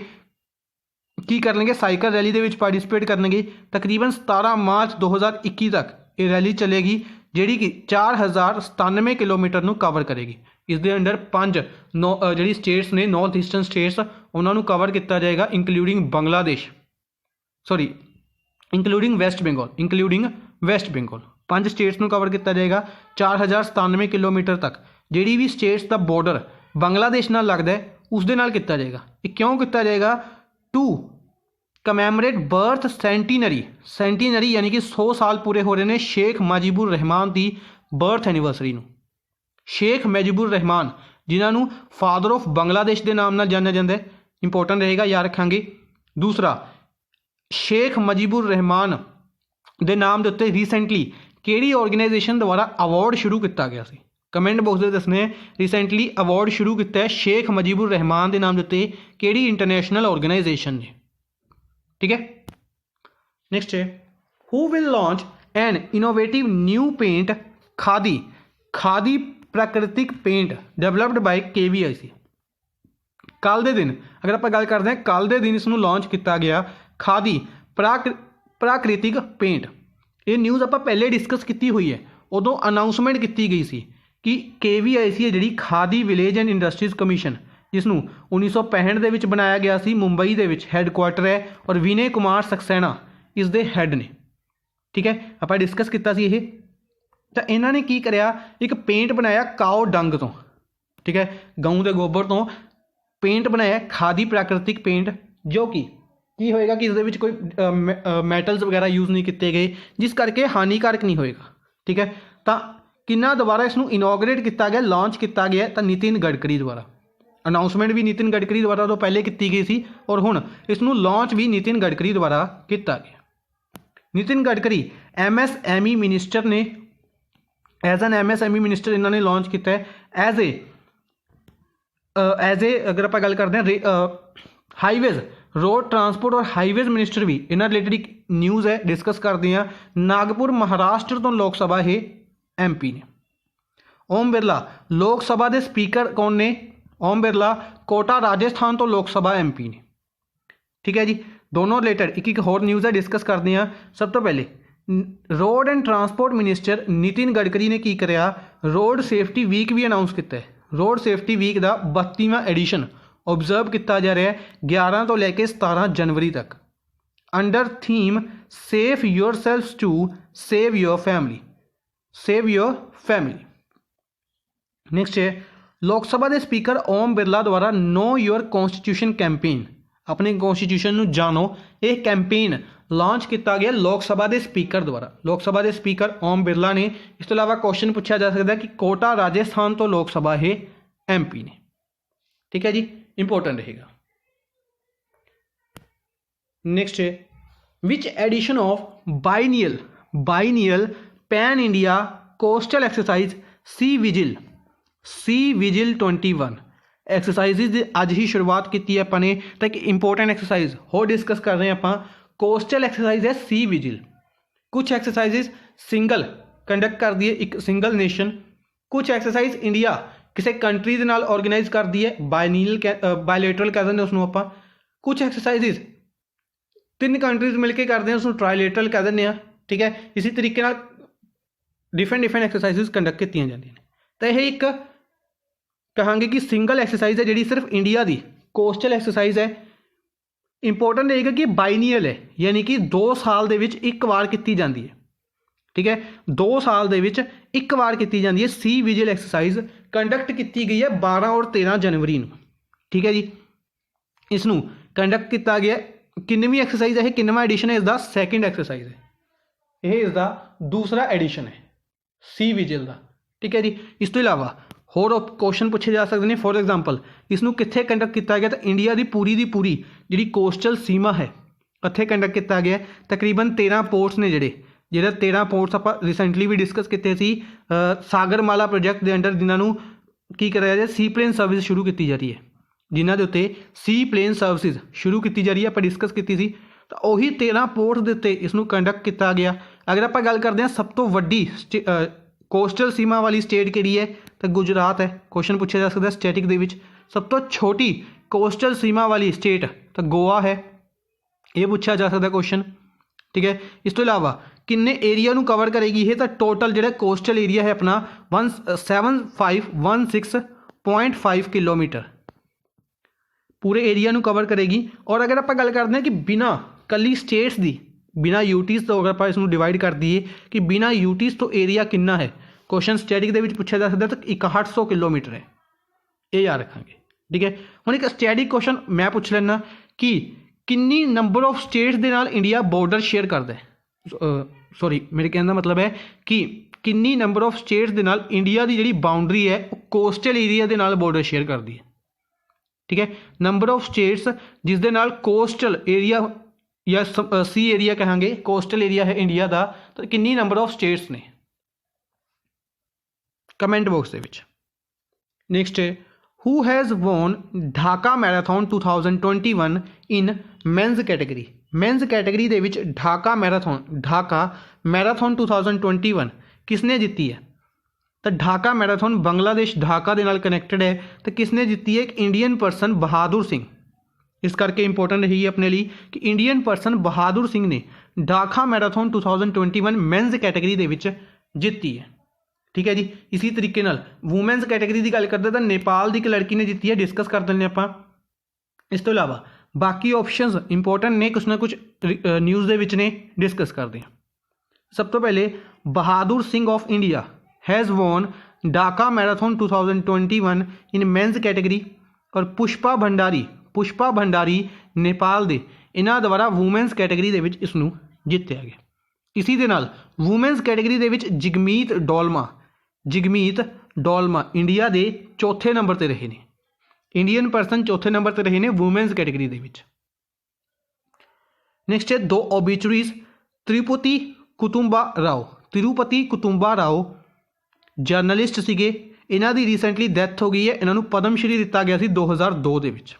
की कर लेंगे साइकिल रैली के पार्टिसिपेट करेंगे। तकरीबन 17 मार्च 2021 तक ये रैली चलेगी जी कि 4097 किलोमीटर को कवर करेगी। इस दे अंडर 5 जी स्टेट्स ने नॉर्थ ईस्टर्न स्टेट्स उन्होंने कवर किया जाएगा इंकलूडिंग वैसट बंगाल 5 स्टेट्स को कवर किया जाएगा। 4097 किलोमीटर तक जी भी स्टेट्स का बॉर्डर बांग्लादेश नाल लगता है उसके नाल किया जाएगा। ये क्यों किया जाएगा? टू कमैमोरेट बर्थ सेंटीनरी यानी कि 100 साल पूरे हो रहे हैं शेख मुजीबुर रहमान की बर्थ एनिवर्सरी। शेख मुजीबुर रहमान जिन्होंने फादर ऑफ बांग्लादेश के नाम नाल जाना जाता है, इंपॉर्टेंट रहेगा याद रखांगे। दूसरा शेख मुजीबुर रहमान के नाम के उत्ते रिसेंटली किहड़ी ऑर्गेनाइजेशन द्वारा अवार्ड शुरू किया गया सी? कमेंट बॉक्स में दसने रिसेंटली अवार्ड शुरू किया है शेख मुजीबुर रहमान के नाम के उत्ते किहड़ी इंटरनेशनल ऑर्गेनाइजेशन ने। ठीक है, नेक्स्ट है who will launch an innovative new paint Khadi प्राकृतिक पेंट डेवलप्ड बाय KVIC। कल के दिन अगर आप गल करते हैं कल के दिन इसनूं लॉन्च किया गया खादी प्राकृतिक पेंट। ये न्यूज़ आप पहले डिस्कस की हुई है, उदों अनाउंसमेंट की गई सी कि KVIC है जी Khadi village and industries commission जिसनूं 1965 के बनाया गया सी मुंबई के हैडकुआटर है और विनय कुमार सक्सेना इसके हैड ने। ठीक है, आप डिस्कस किया सी। तो इन्होंने की करया एक पेंट बनाया काओ डंग तो। ठीक है, गऊ के गोबर तो पेंट बनाया, खादी प्राकृतिक पेंट, जो कि ਕੀ ਹੋਏਗਾ कि इसके कोई मैटल्स वगैरह यूज़ नहीं किए गए, जिस करके हानिकारक नहीं होएगा। ठीक है, तो किन्ना दोबारा इसनूं इनॉगरेट किया गया, लॉन्च किया गया, तो नितिन गडकरी द्वारा। अनाउंसमेंट भी नितिन गडकरी द्वारा तो पहले की गई सी, और हुण इसनूं लॉन्च भी नितिन गडकरी द्वारा किया गया। नितिन गडकरी MSME मिनिस्टर ने, एज एन MSME मिनिस्टर इन्होंने लॉन्च किया है, एज ए अगर आप गल करते हैं हाईवेज़, रोड ट्रांसपोर्ट और हाईवेज़ मिनिस्टर भी इन्होंने रिलेटेड एक न्यूज़ है, डिस्कस करते हैं। नागपुर महाराष्ट्र तो लोक सभा है MP ने। ओम बिरला लोक सभा के स्पीकर कौन ने? ओम बिरला। कोटा राजस्थान तो लोक सभा MP ने। ठीक है जी, दोनों रिलेटेड एक एक होर न्यूज़ है, डिस्कस करते हैं। सब तो पहले road and transport minister Nitin Gadkari ने की कराया, रोड सेफ्टी वीक भी अनाउंस किया है। रोड सेफ्टी वीक का 32वां एडिशन ऑब्जर्व किया जा रहा है 11 तो लैके 17 जनवरी तक, under theme safe your self to save your family, save your family. Next है लोक सभा के स्पीकर ओम बिरला द्वारा नो योर कॉन्स्टिट्यूशन कैंपेन, अपने कॉन्स्टिट्यूशन नूं जानो, यह कैंपेन लॉन्च किया गया लोक सभा के स्पीकर द्वारा। लोक सभा के स्पीकर ओम बिरला ने। इस तो इलावा क्वेश्चन पूछा जा सकता है कि कोटा राजस्थान तो लोक सभा है MP ने। ठीक है जी, इंपॉर्टेंट रहेगा। नेक्स्ट है which edition of biennial pan India coastal exercise sea vigil 21 exercise अज ही शुरुआत की है अपने, तो एक इंपॉर्टेंट एक्सरसाइज हो डिस्कस कर रहे हैं आप। कोस्टल एक्सरसाइज है सी विजिल। कुछ एक्सरसाइजेज सिंगल कंडक्ट कर दी है एक सिंगल नेशन, कुछ एक्सरसाइज इंडिया किसी कंट्री के नाल ऑर्गेनाइज कर दी है, बायलैटरल कह दें उसनों आपां। कुछ एक्सरसाइजेज 3 कंट्रीज मिलकर करते हैं, उसनों ट्राईलैटरल कह दें। ठीक है, इसी तरीके नाल डिफरेंट एक्सरसाइजेज कंडक्ट की जाती हैं। तो यह एक कहांगे कि सिंगल एक्सरसाइज है जी सिर्फ इंडिया की कोस्टल एक्सरसाइज है। इंपॉर्टेंट रहेगा कि बाइनियल है, यानी कि 2 साल दे विच एक बार की जाती है। ठीक है, 2 साल दे विच एक बार की जाती है। सी विजिल एक्सरसाइज कंडक्ट की गई है 12 और 13 जनवरी को। ठीक है जी, इसनूं कंडक्ट किया गया। किन्नवीं एक्सरसाइज है, किन्नवां एडिशन है, इसका 2nd एक्सरसाइज है, यह इसका 2रा एडिशन है सी विजिल का। ठीक है जी, इस तो इलावा होर क्वेश्चन पूछे जा सकते हैं। फॉर एग्जाम्पल इसनूं कित्थे कंडक्ट किया गया, तो इंडिया की पूरी जी कोस्टल सीमा है इत्थे कंडक्ट किया गया। तकरीबन 13 पोर्ट्स ने जिहड़े 13 पोर्ट्स आप रिसेंटली भी डिस्कस किए सी सागरमाला प्रोजैक्ट के अंडर, जिन्होंने की कराया जाए सी प्लेन सर्विस शुरू की जा रही है, जिन्हों के उत्ते सी प्लेन सर्विस शुरू की जा रही है, आप डिस्कस की सी। तो उही 13 पोर्ट्स के उत्ते इसनूं कंडक्ट किया गया। अगर आप गल करते हैं सब तो वड्डी कोस्टल सीमा वाली स्टेट किहड़ी है, तो गुजरात है। क्वेश्चन पूछा जा सकता है स्टैटिक दे विच। सब तो छोटी कोस्टल सीमा वाली स्टेट तो गोवा है, ये पूछा जा सकता क्वेश्चन। ठीक है, इस तो इलावा किन्ने एरिया नूं कवर करेगी ये, तो टोटल जो कोस्टल एरिया है अपना 7516.5 किलोमीटर पूरे एरिया नूं कवर करेगी। और अगर आप गल करते हैं कि बिना कली स्टेट्स की, बिना यूटीज़ तो अगर आप इसनूं डिवाइड कर दिए कि बिना यूटीज़ तो एरिया कितना है, क्वेश्चन स्टैटिक दे विच पूछा जा सकता है, तो 6100 किलोमीटर है, ये याद रखेंगे। ठीक है, हुण एक स्टैटिक क्वेश्चन मैं पूछ लेना कि किन्नी नंबर ऑफ स्टेट्स के नाल इंडिया बॉर्डर शेयर करता है। सॉरी, मेरे कहने का मतलब है कि किन्नी नंबर ऑफ स्टेट्स के नाल इंडिया की जी बाउंड्री है कोस्टल एरिया के नाल बॉर्डर शेयर करती है। ठीक है, नंबर ऑफ स्टेट्स जिस दे नाल कोस्टल एरिया या सी एरिया कहांगे, कोस्टल एरिया है इंडिया का, तो किन्नी नंबर ऑफ स्टेट्स ने, कमेंट बॉक्स के विच। नेक्स्ट है who has won Dhaka marathon 2021 in men's category. Men's category they which Dhaka marathon 2021 किसने जीती है, तो ढाका मैराथन बांग्लादेश ढाका के नाल कनैक्टेड है, तो किसने जीती है, एक इंडियन पर्सन बहादुर सिंह। इस करके इंपॉर्टेंट रही है अपने लिए कि इंडियन पर्सन बहादुर सिंह ने ढाका मैराथन 2021 मेंस कैटेगरी दे विच जीती है। ठीक है जी, इसी तरीके नाल वूमेंस कैटेगरी की गल करते तो नेपाल की एक लड़की ने जीती है, डिस्कस कर दें आप। इस तो इलावा बाकी ऑप्शंस इंपॉर्टेंट ने, कुछ ना कुछ न्यूज़ दे विच ने, डिस्कस करते हैं। सब तो पहले Bahadur Singh of India has won Dhaka marathon 2021 in men's category और पुष्पा भंडारी नेपाल ਦੇ ਇਹਨਾਂ ਦੁਆਰਾ ਵੂਮੈਨਸ ਕੈਟੇਗਰੀ ਦੇ ਵਿੱਚ ਇਸ ਨੂੰ ਜਿੱਤਿਆ ਗਿਆ। ਇसी ਦੇ ਨਾਲ ਵੂਮੈਨਸ ਕੈਟੇਗਰੀ ਦੇ ਵਿੱਚ ਜਗਮੀਤ ਡੋਲਮਾ ਇੰਡੀਆ ਦੇ ਚੌਥੇ ਨੰਬਰ ਤੇ ਰਹੇ ਨੇ। ਇੰਡੀਅਨ ਪਰਸਨ ਚੌਥੇ ਨੰਬਰ ਤੇ ਰਹੇ ਨੇ ਵੂਮੈਨਸ ਕੈਟੇਗਰੀ ਦੇ ਵਿੱਚ। ਨੈਕਸਟ ਹੈ ਦੋ ਓਬੀਚੁਰੀਜ਼। ਤਿਰੂਪਤੀ ਕੁਤੁੰਬਾ ਰਾਓ ਜਰਨਲਿਸਟ ਸੀਗੇ, ਇਹਨਾਂ ਦੀ ਰੀਸੈਂਟਲੀ ਡੈਥ ਹੋ ਗਈ ਹੈ। ਇਹਨਾਂ ਨੂੰ ਪਦਮ ਸ਼੍ਰੀ ਦਿੱਤਾ ਗਿਆ ਸੀ 2002 ਦੇ ਵਿੱਚ।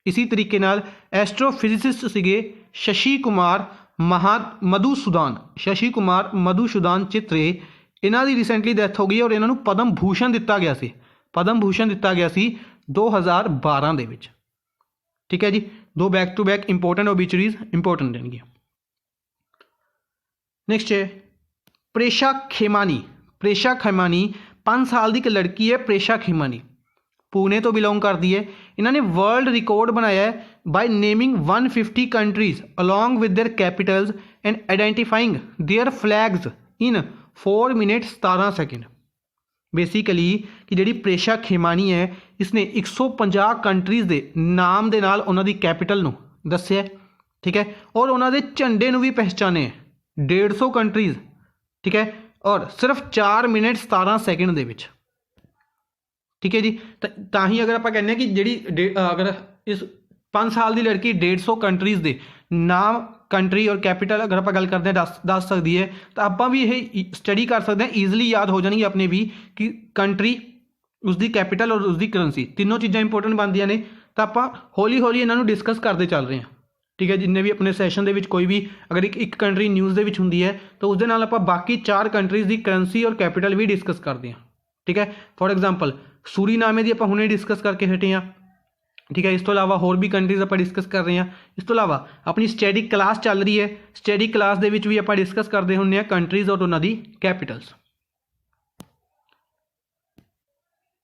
ਇसी ਤਰੀਕੇ ਨਾਲ ਐਸਟ੍ਰੋਫਿਜ਼ਿਸਿਸਟ ਸੀਗੇ ਸ਼ਸ਼ੀ ਕੁਮਾਰ ਮਧੂਸੂਦਨ ਚਿੱਤਰੇ, ਇਹਨਾਂ ਦੀ ਰੀਸੈਂਟਲੀ ਡੈਥ ਹੋ ਗਈ ਹੈ ਔਰ ਇਹਨਾਂ ਨੂੰ ਪਦਮ ਭੂਸ਼ਣ ਦਿੱਤਾ ਗਿਆ ਸੀ 2012 ਦੇ ਵਿੱਚ। ਠੀਕ ਹੈ ਜੀ, ਦੋ back to back important obituaries important ਰਹਿਣਗੀਆਂ। ਨੈਕਸਟ ਹੈ ਪ੍ਰੇਸ਼ਾ ਖੇਮਾਨੀ 5 ਸਾਲ ਦੀ ਇੱਕ ਲੜਕੀ ਹੈ। ਪ੍ਰੇਸ਼ਾ ਖੇਮਾਨੀ पुणे तो बिलोंग करती है। इन्होंने वर्ल्ड रिकॉर्ड बनाया है by naming 150 countries along with their capitals and identifying their flags in 4 minute 17 second. Basically कि जिहड़ी प्रेशा खेमानी है इसने 150 कंट्रीज़ के नाम के नाल उन्हां दी कैपिटल नूं दस्सिया, ठीक है, और उन्हां दे झंडे नूं भी पहचाने 150 कंट्रीज़, ठीक है, और सिर्फ 4 मिनट 17 सेकेंड दे विच। ठीक है जी, तो ही अगर आप कहने कि जी अगर इस 5 साल की लड़की 150 कंट्रीज़ के नाम कंट्री और कैपिटल अगर आप गल करते हैं दस सकती है, तो आप भी ये स्टडी कर सकते हैं, ईजिली याद हो जाएगी अपने भी कि कंट्री, उसकी कैपिटल और उसकी करंसी तीनों चीज़ां इंपोर्टेंट बनदियां ने। तो आप हौली हौली इन्हों डिस्कस करते चल रहे हैं। ठीक है, जिन्हें भी अपने सैशन के कोई भी अगर एक कंट्री न्यूज़ के होंगी है तो उसके नाल आप बाकी 4 कंट्रीज़ की करंसी और कैपिटल भी डिस्कस करते हैं। ठीक है, फॉर एग्जाम्पल सूरीनामे की आप हुणे डिस्कस करके हटे हैं। ठीक है, इस तो अलावा होर भी कंट्रीज़ आप डिस्कस कर रहे हैं। इस तो अलावा अपनी स्टडी क्लास चल रही है, स्टडी क्लास के भी आप डिस्कस करते होंगे कंट्रीज़ और उन्होंने कैपिटल्स।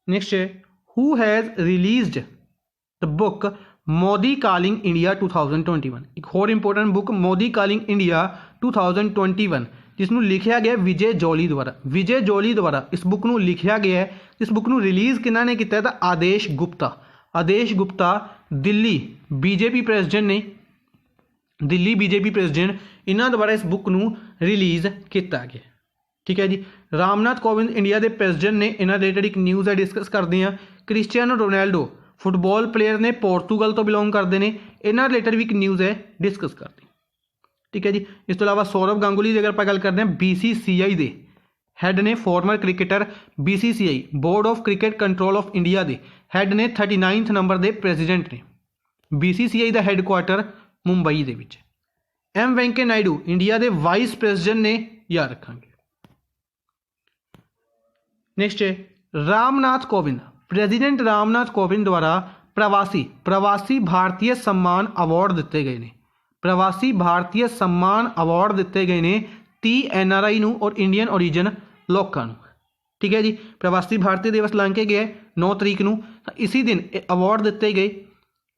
नेक्स्ट है who has released the book Modi calling India 2021। एक होर important book Modi calling India 2021 जिसनों लिखा गया विजय जोली द्वारा इस बुक को लिखा गया है। इस बुक को रिलीज़ किन्हों ने किया था? आदेश गुप्ता दिल्ली बीजेपी प्रेसिडेंट इन्हों द्वारा इस बुक को रिलीज़ किया गया। ठीक है जी, रामनाथ कोविंद इंडिया के प्रेसिडेंट ने इन्होंने रिलेटेड एक न्यूज़ है डिस्कस करते हैं। क्रिस्टियानो रोनाल्डो फुटबॉल प्लेयर ने पोर्तुगल तो बिलोंग करते हैं, इन्होंने रिलेटेड भी एक न्यूज़ है डिस्कस करते हैं। ठीक है जी, इस तो अलावा सौरभ गांगुली की अगर आप गल करते हैं BCCI के हैड ने farmer cricketer BCCI board of cricket control of India के हैड ने 39 नंबर के प्रेसिडेंट ने। BCCI का हैडकुआटर मुंबई के विच। M वेंकैया नायडू इंडिया के वाइस प्रेसिडेंट ने, याद रखांगे। नेक्स्ट है रामनाथ कोविंद, प्रेसिडेंट रामनाथ कोविंद द्वारा प्रवासी भारतीय सम्मान अवार्ड दिते गए हैं। प्रवासी भारतीय सम्मान अवार्ड दिते गए हैं 30 NRI नूं और इंडियन ओरीजन लोगों को। ठीक है जी, प्रवासी भारतीय दिवस लंघ के गया 9 तरीक नूं, इसी दिन अवार्ड दिते गए।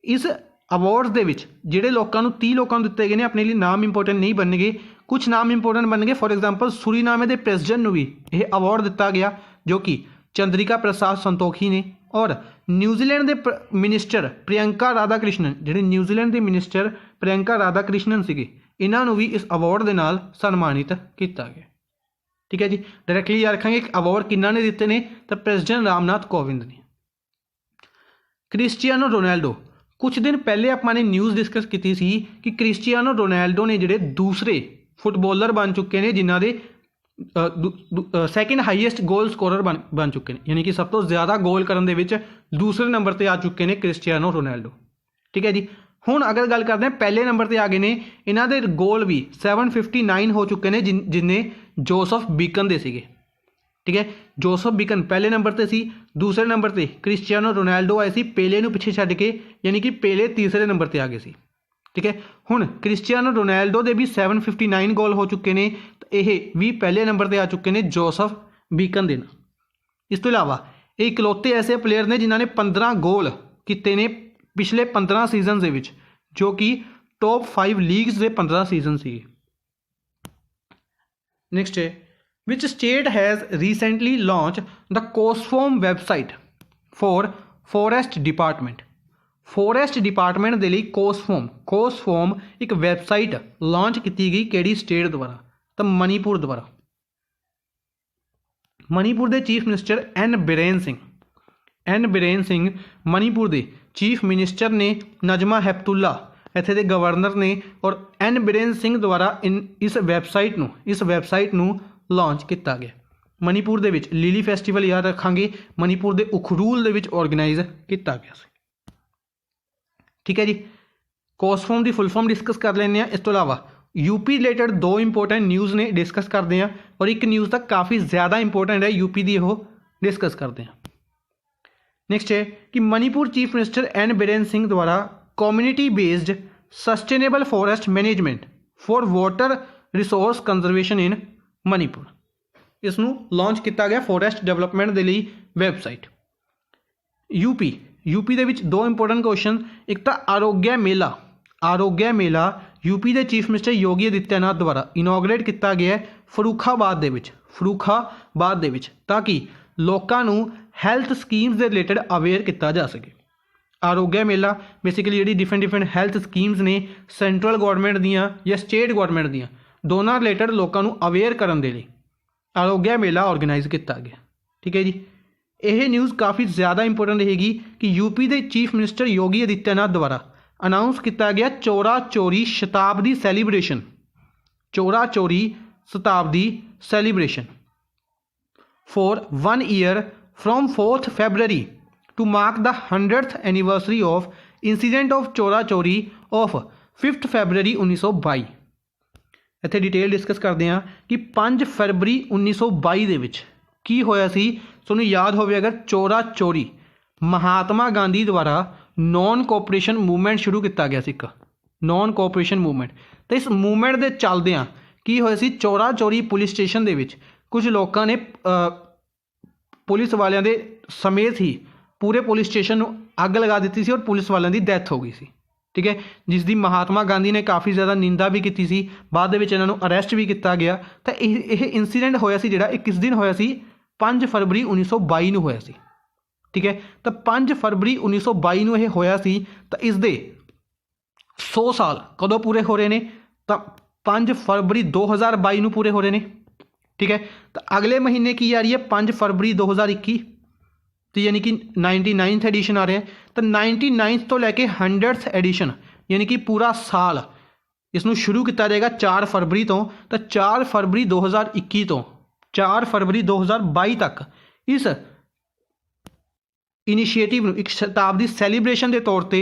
इस अवार्ड्स दे विच जिहड़े लोगों 30 लोगों को दिते गए हैं, अपने लिए नाम इंपोर्टेंट नहीं बनने, कुछ नाम इंपोर्टेंट बन गए। फॉर एग्जाम्पल सूरीनामे के प्रेसिडेंट को भी यह अवार्ड दिता गया जो कि चंद्रिका प्रसाद संतोखी ने, और न्यूजीलैंड के मिनिस्टर प्रियंका राधाकृष्णन, जिहड़े न्यूजीलैंड के मिनिस्टर प्रियंका राधाकृष्णन सीगे, इन्हों भी इस अवार्ड के नाल सन्मानित किया गया। ठीक है जी, डायरैक्टली याद रखेंगे अवार्ड किन्होंने ने दिते ने, तो प्रेसिडेंट रामनाथ कोविंद ने। क्रिस्टियानो रोनाल्डो, कुछ दिन पहले आपने न्यूज़ डिस्कस की सी कि क्रिस्टियानो रोनाल्डो ने जिहड़े दूसरे फुटबॉलर बन चुके हैं जिन्हों के सैकेंड हाईएस्ट गोल स्कोरर बन चुके हैं, यानी कि सब तो ज़्यादा गोल करने के दूसरे नंबर पर आ चुके हैं क्रिस्टियानो रोनाल्डो। ठीक है जी, हुण अगर गल करते हैं पहले नंबर पर आ गए हैं, इन्हों के गोल भी 759 हो चुके हैं जिन्हें जोसफ बीकन दे सीगे। ठीक है, जोसफ बीकन पहले नंबर पर सी, दूसरे नंबर पर क्रिस्टियानो रोनाल्डो आए सी पेले नूं पिछे छड्ड के, यानी कि पेले तीसरे नंबर पर आ गए सी। ठीक है, हुण क्रिस्टियानो रोनाल्डो के भी 759 गोल हो चुके हैं, तो यह भी पहले नंबर पर आ चुके हैं जोसफ बीकन दे नाल। इस तो इलावा ये इकलौते ऐसे प्लेयर ने जिन्होंने 15 गोल किए ने पिछले 15 सीजन के विच, जो कि टॉप 5 लीग्स के 15 सीजन से। नैक्सट है Which state has recently launched the COSFOM website for forest department? Forest department ਦੇ ਲਈ ਕੋਸਫੋਮ ਇੱਕ ਵੈਬਸਾਈਟ ਲਾਂਚ ਕੀਤੀ ਗਈ ਕਿਹੜੀ ਸਟੇਟ ਦੁਆਰਾ? ਤਾਂ ਮਣੀਪੁਰ ਦੁਆਰਾ। ਮਣੀਪੁਰ ਦੇ chief minister N Biren Singh Manipur ਦੇ ਚੀਫ ਮਿਨਿਸਟਰ ਨੇ। ਨਜਮਾ ਹੈਪਤੁੱਲਾ ਇੱਥੇ ਦੇ ਗਵਰਨਰ ਨੇ। ਔਰ ਐਨ ਬਿਰੇਨ ਸਿੰਘ ਦੁਆਰਾ ਇਸ ਵੈਬਸਾਈਟ ਨੂੰ ਲਾਂਚ ਕੀਤਾ ਗਿਆ। ਮਣੀਪੁਰ ਦੇ ਵਿੱਚ ਲਿਲੀ ਫੈਸਟੀਵਲ ਯਾਦ ਰੱਖਾਂਗੇ, ਮਣੀਪੁਰ ਦੇ ਉਖਰੂਲ ਦੇ ਵਿੱਚ ਆਰਗੇਨਾਈਜ਼ ਕੀਤਾ ਗਿਆ ਸੀ। ठीक है जी, ਕੋਸਫੋਮ ਦੀ ਫੁੱਲ ਫਾਰਮ ਡਿਸਕਸ ਕਰ ਲੈਂਦੇ ਹਾਂ। ਇਸ ਤੋਂ ਇਲਾਵਾ यूपी ਰਿਲੇਟਡ ਦੋ ਇੰਪੋਰਟੈਂਟ ਨਿਊਜ਼ ਨੇ, ਡਿਸਕਸ ਕਰਦੇ ਹਾਂ। ਔਰ ਇੱਕ ਨਿਊਜ਼ ਤਾਂ ਕਾਫੀ ਜ਼ਿਆਦਾ ਇੰਪੋਰਟੈਂਟ ਹੈ यूपी ਦੀ, ਉਹ ਡਿਸਕਸ ਕਰਦੇ ਹਾਂ। ਨੈਕਸਟ ਹੈ ਕਿ Manipur chief minister N Biren Singh ਦੁਆਰਾ community based sustainable forest management for water resource conservation in Manipur, ਇਸ ਨੂੰ ਲਾਂਚ ਕੀਤਾ ਗਿਆ ਫੋਰੈਸਟ ਡਿਵੈਲਪਮੈਂਟ ਦੇ ਲਈ ਵੈਬਸਾਈਟ। यूपी ਦੇ ਵਿੱਚ ਦੋ ਇੰਪੋਰਟੈਂਟ ਕੁਐਸਚਨ, ਇੱਕ ਤਾਂ ਆਰੋਗਿਆ ਮੇਲਾ यूपी ਦੇ ਚੀਫ ਮਿਨਿਸਟਰ ਯੋਗੀ ਆਦਿੱਤਿਆਨਾਥ ਦੁਆਰਾ ਇਨੋਗਰੇਟ ਕੀਤਾ ਗਿਆ ਫਰੂਖਾਬਾਦ ਦੇ ਵਿੱਚ ਤਾਂ ਕਿ ਲੋਕਾਂ ਨੂੰ ਹੈਲਥ ਸਕੀਮਸ ਦੇ ਰਿਲੇਟਡ ਅਵੇਅਰ ਕੀਤਾ ਜਾ ਸਕੇ। ਆਰੋਗਿਆ ਮੇਲਾ ਬੇਸਿਕਲੀ ਜਿਹੜੀ ਡਿਫਰੈਂਟ ਹੈਲਥ ਸਕੀਮਸ ਨੇ ਸੈਂਟਰਲ ਗੌਰਮੈਂਟ ਦੀਆਂ ਜਾਂ ਸਟੇਟ ਗੌਰਮੈਂਟ ਦੀਆਂ, ਦੋਨਾਂ ਰਿਲੇਟਡ ਲੋਕਾਂ ਨੂੰ ਅਵੇਅਰ ਕਰਨ ਦੇ ਲਈ ਆਰੋਗਿਆ ਮੇਲਾ ਆਰਗੇਨਾਈਜ਼ ਕੀਤਾ ਗਿਆ। ਠੀਕ ਹੈ ਜੀ, ਇਹ ਨਿਊਜ਼ ਕਾਫੀ ਜ਼ਿਆਦਾ ਇੰਪੋਰਟੈਂਟ ਰਹੇਗੀ ਕਿ यूपी ਦੇ ਚੀਫ ਮਿਨਿਸਟਰ ਯੋਗੀ ਆਦਿੱਤਿਆਨਾਥ ਦੁਆਰਾ ਅਨਾਊਂਸ ਕੀਤਾ ਗਿਆ ਚੋਰਾ ਚੋਰੀ ਸ਼ਤਾਬਦੀ celebration for 1 year from 4th February to mark the 100th anniversary of incident of ਚੋਰਾ ਚੋਰੀ of 5th February 1922। ਇੱਥੇ ਡਿਟੇਲ ਡਿਸਕਸ ਕਰਦੇ ਹਾਂ ਕਿ 5 ਫਰਵਰੀ 1922 ਦੇ ਵਿੱਚ ਕੀ ਹੋਇਆ ਸੀ। ਤੁਹਾਨੂੰ ਯਾਦ ਹੋਵੇ ਅਗਰ, ਚੋਰਾ ਚੋਰੀ ਮਹਾਤਮਾ ਗਾਂਧੀ ਦੁਆਰਾ ਨੌਨ ਕੋਆਪਰੇਸ਼ਨ ਮੂਵਮੈਂਟ ਸ਼ੁਰੂ ਕੀਤਾ ਗਿਆ ਸੀ, ਇੱਕ ਨੌਨ ਕੋਆਪਰੇਸ਼ਨ ਮੂਵਮੈਂਟ। ਅਤੇ ਇਸ ਮੂਵਮੈਂਟ ਦੇ ਚੱਲਦਿਆਂ ਕੀ ਹੋਇਆ ਸੀ, ਚੋਰਾ ਚੋਰੀ ਪੁਲਿਸ ਸਟੇਸ਼ਨ ਦੇ ਵਿੱਚ ਕੁਝ ਲੋਕਾਂ ਨੇ ਪੁਲਿਸ ਵਾਲਿਆਂ ਦੇ ਸਮੇਤ ਹੀ ਪੂਰੇ ਪੁਲਿਸ ਸਟੇਸ਼ਨ ਨੂੰ ਅੱਗ ਲਗਾ ਦਿੱਤੀ ਸੀ ਔਰ ਪੁਲਿਸ ਵਾਲਿਆਂ ਦੀ ਡੈਥ ਹੋ ਗਈ ਸੀ। ਠੀਕ ਹੈ, ਜਿਸ ਦੀ ਮਹਾਤਮਾ ਗਾਂਧੀ ਨੇ ਕਾਫੀ ਜ਼ਿਆਦਾ ਨਿੰਦਾ ਵੀ ਕੀਤੀ ਸੀ। ਬਾਅਦ ਦੇ ਵਿੱਚ ਇਹਨਾਂ ਨੂੰ ਅਰੈਸਟ ਵੀ ਕੀਤਾ ਗਿਆ। ਤਾਂ ਇਹ ਇਨਸੀਡੈਂਟ ਹੋਇਆ ਸੀ ਜਿਹੜਾ, ਇਹ ਕਿਸ ਦਿਨ ਹੋਇਆ ਸੀ? 5 ਫਰਵਰੀ 1922 ਨੂੰ ਹੋਇਆ ਸੀ। ਠੀਕ ਹੈ, ਤਾਂ 5 ਫਰਵਰੀ 1922 ਨੂੰ ਇਹ ਹੋਇਆ ਸੀ। ਤਾਂ ਇਸ ਦੇ 100 ਸਾਲ ਕਦੋਂ ਪੂਰੇ ਹੋ ਰਹੇ ਨੇ? ਤਾਂ 5 ਫਰਵਰੀ 2022 ਨੂੰ ਪੂਰੇ ਹੋ ਰਹੇ ਨੇ। ਠੀਕ ਹੈ, ਤਾਂ ਅਗਲੇ ਮਹੀਨੇ ਕੀ ਆ ਰਹੀ ਹੈ? 5 ਫਰਵਰੀ 2021, ਤੇ ਯਾਨੀ ਕਿ 99th ਐਡੀਸ਼ਨ ਆ ਰਿਹਾ। ਤਾਂ 99th ਤੋਂ ਲੈ ਕੇ 100th ਐਡੀਸ਼ਨ ਯਾਨੀ ਕਿ ਪੂਰਾ ਸਾਲ ਇਸ ਨੂੰ ਸ਼ੁਰੂ ਕੀਤਾ ਜਾਏਗਾ 4 ਫਰਵਰੀ ਤੋਂ। ਤਾਂ 4 ਫਰਵਰੀ 2021 ਤੋਂ 4 ਫਰਵਰੀ 2022 ਤੱਕ ਇਸ ਇਨੀਸ਼ੀਏਟਿਵ ਨੂੰ ਇੱਕ ਸ਼ਤਾਬਦੀ ਸੈਲੀਬ੍ਰੇਸ਼ਨ ਦੇ ਤੌਰ ਤੇ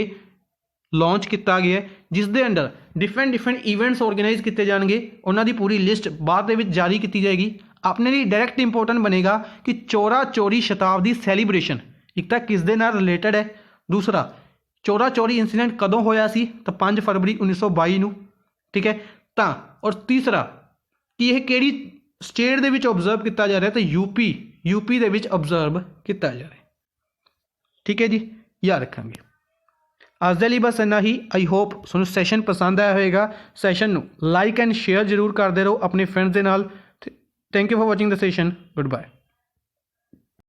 ਲਾਂਚ ਕੀਤਾ ਗਿਆ, ਜਿਸ ਦੇ ਅੰਡਰ ਡਿਫਰੈਂਟ ਇਵੈਂਟਸ ਆਰਗੇਨਾਈਜ਼ ਕੀਤੇ ਜਾਣਗੇ। ਉਹਨਾਂ ਦੀ ਪੂਰੀ ਲਿਸਟ ਬਾਅਦ ਦੇ ਵਿੱਚ ਜਾਰੀ ਕੀਤੀ ਜਾਏਗੀ। ਆਪਣੇ ਲਈ ਡਾਇਰੈਕਟ ਇੰਪੋਰਟੈਂਟ ਬਣੇਗਾ ਕਿ ਚੋਰਾ ਚੋਰੀ ਸ਼ਤਾਬਦੀ ਸੈਲੀਬ੍ਰੇਸ਼ਨ ਇੱਕ ਤਾਂ ਕਿਸ ਦੇ ਨਾਲ ਰਿਲੇਟਡ ਹੈ, ਦੂਸਰਾ ਚੋਰਾ ਚੋਰੀ ਇੰਸੀਡੈਂਟ ਕਦੋਂ ਹੋਇਆ ਸੀ? ਤਾਂ 5 ਫਰਵਰੀ 1922 ਨੂੰ। ਠੀਕ ਹੈ, ਤਾਂ ਔਰ ਤੀਸਰਾ ਕਿ ਇਹ ਕਿਹੜੀ ਸਟੇਟ ਦੇ ਵਿੱਚ ਓਬਜ਼ਰਵ ਕੀਤਾ ਜਾ ਰਿਹਾ? ਤਾਂ यूपी ਦੇ ਵਿੱਚ ਓਬਜ਼ਰਵ ਕੀਤਾ ਜਾ ਰਿਹਾ। ਠੀਕ ਹੈ ਜੀ, ਯਾਦ ਰੱਖਾਂਗੇ। ਅੱਜ ਦੇ ਲਈ ਬਸ ਇੰਨਾ ਹੀ। ਆਈ ਹੋਪ ਤੁਹਾਨੂੰ ਸੈਸ਼ਨ ਪਸੰਦ ਆਇਆ ਹੋਵੇਗਾ। ਸੈਸ਼ਨ ਨੂੰ ਲਾਈਕ ਐਂਡ ਸ਼ੇਅਰ ਜ਼ਰੂਰ ਕਰਦੇ ਰਹੋ ਆਪਣੇ ਫਰੈਂਡਸ ਦੇ ਨਾਲ। Thank you for watching the session. Good bye.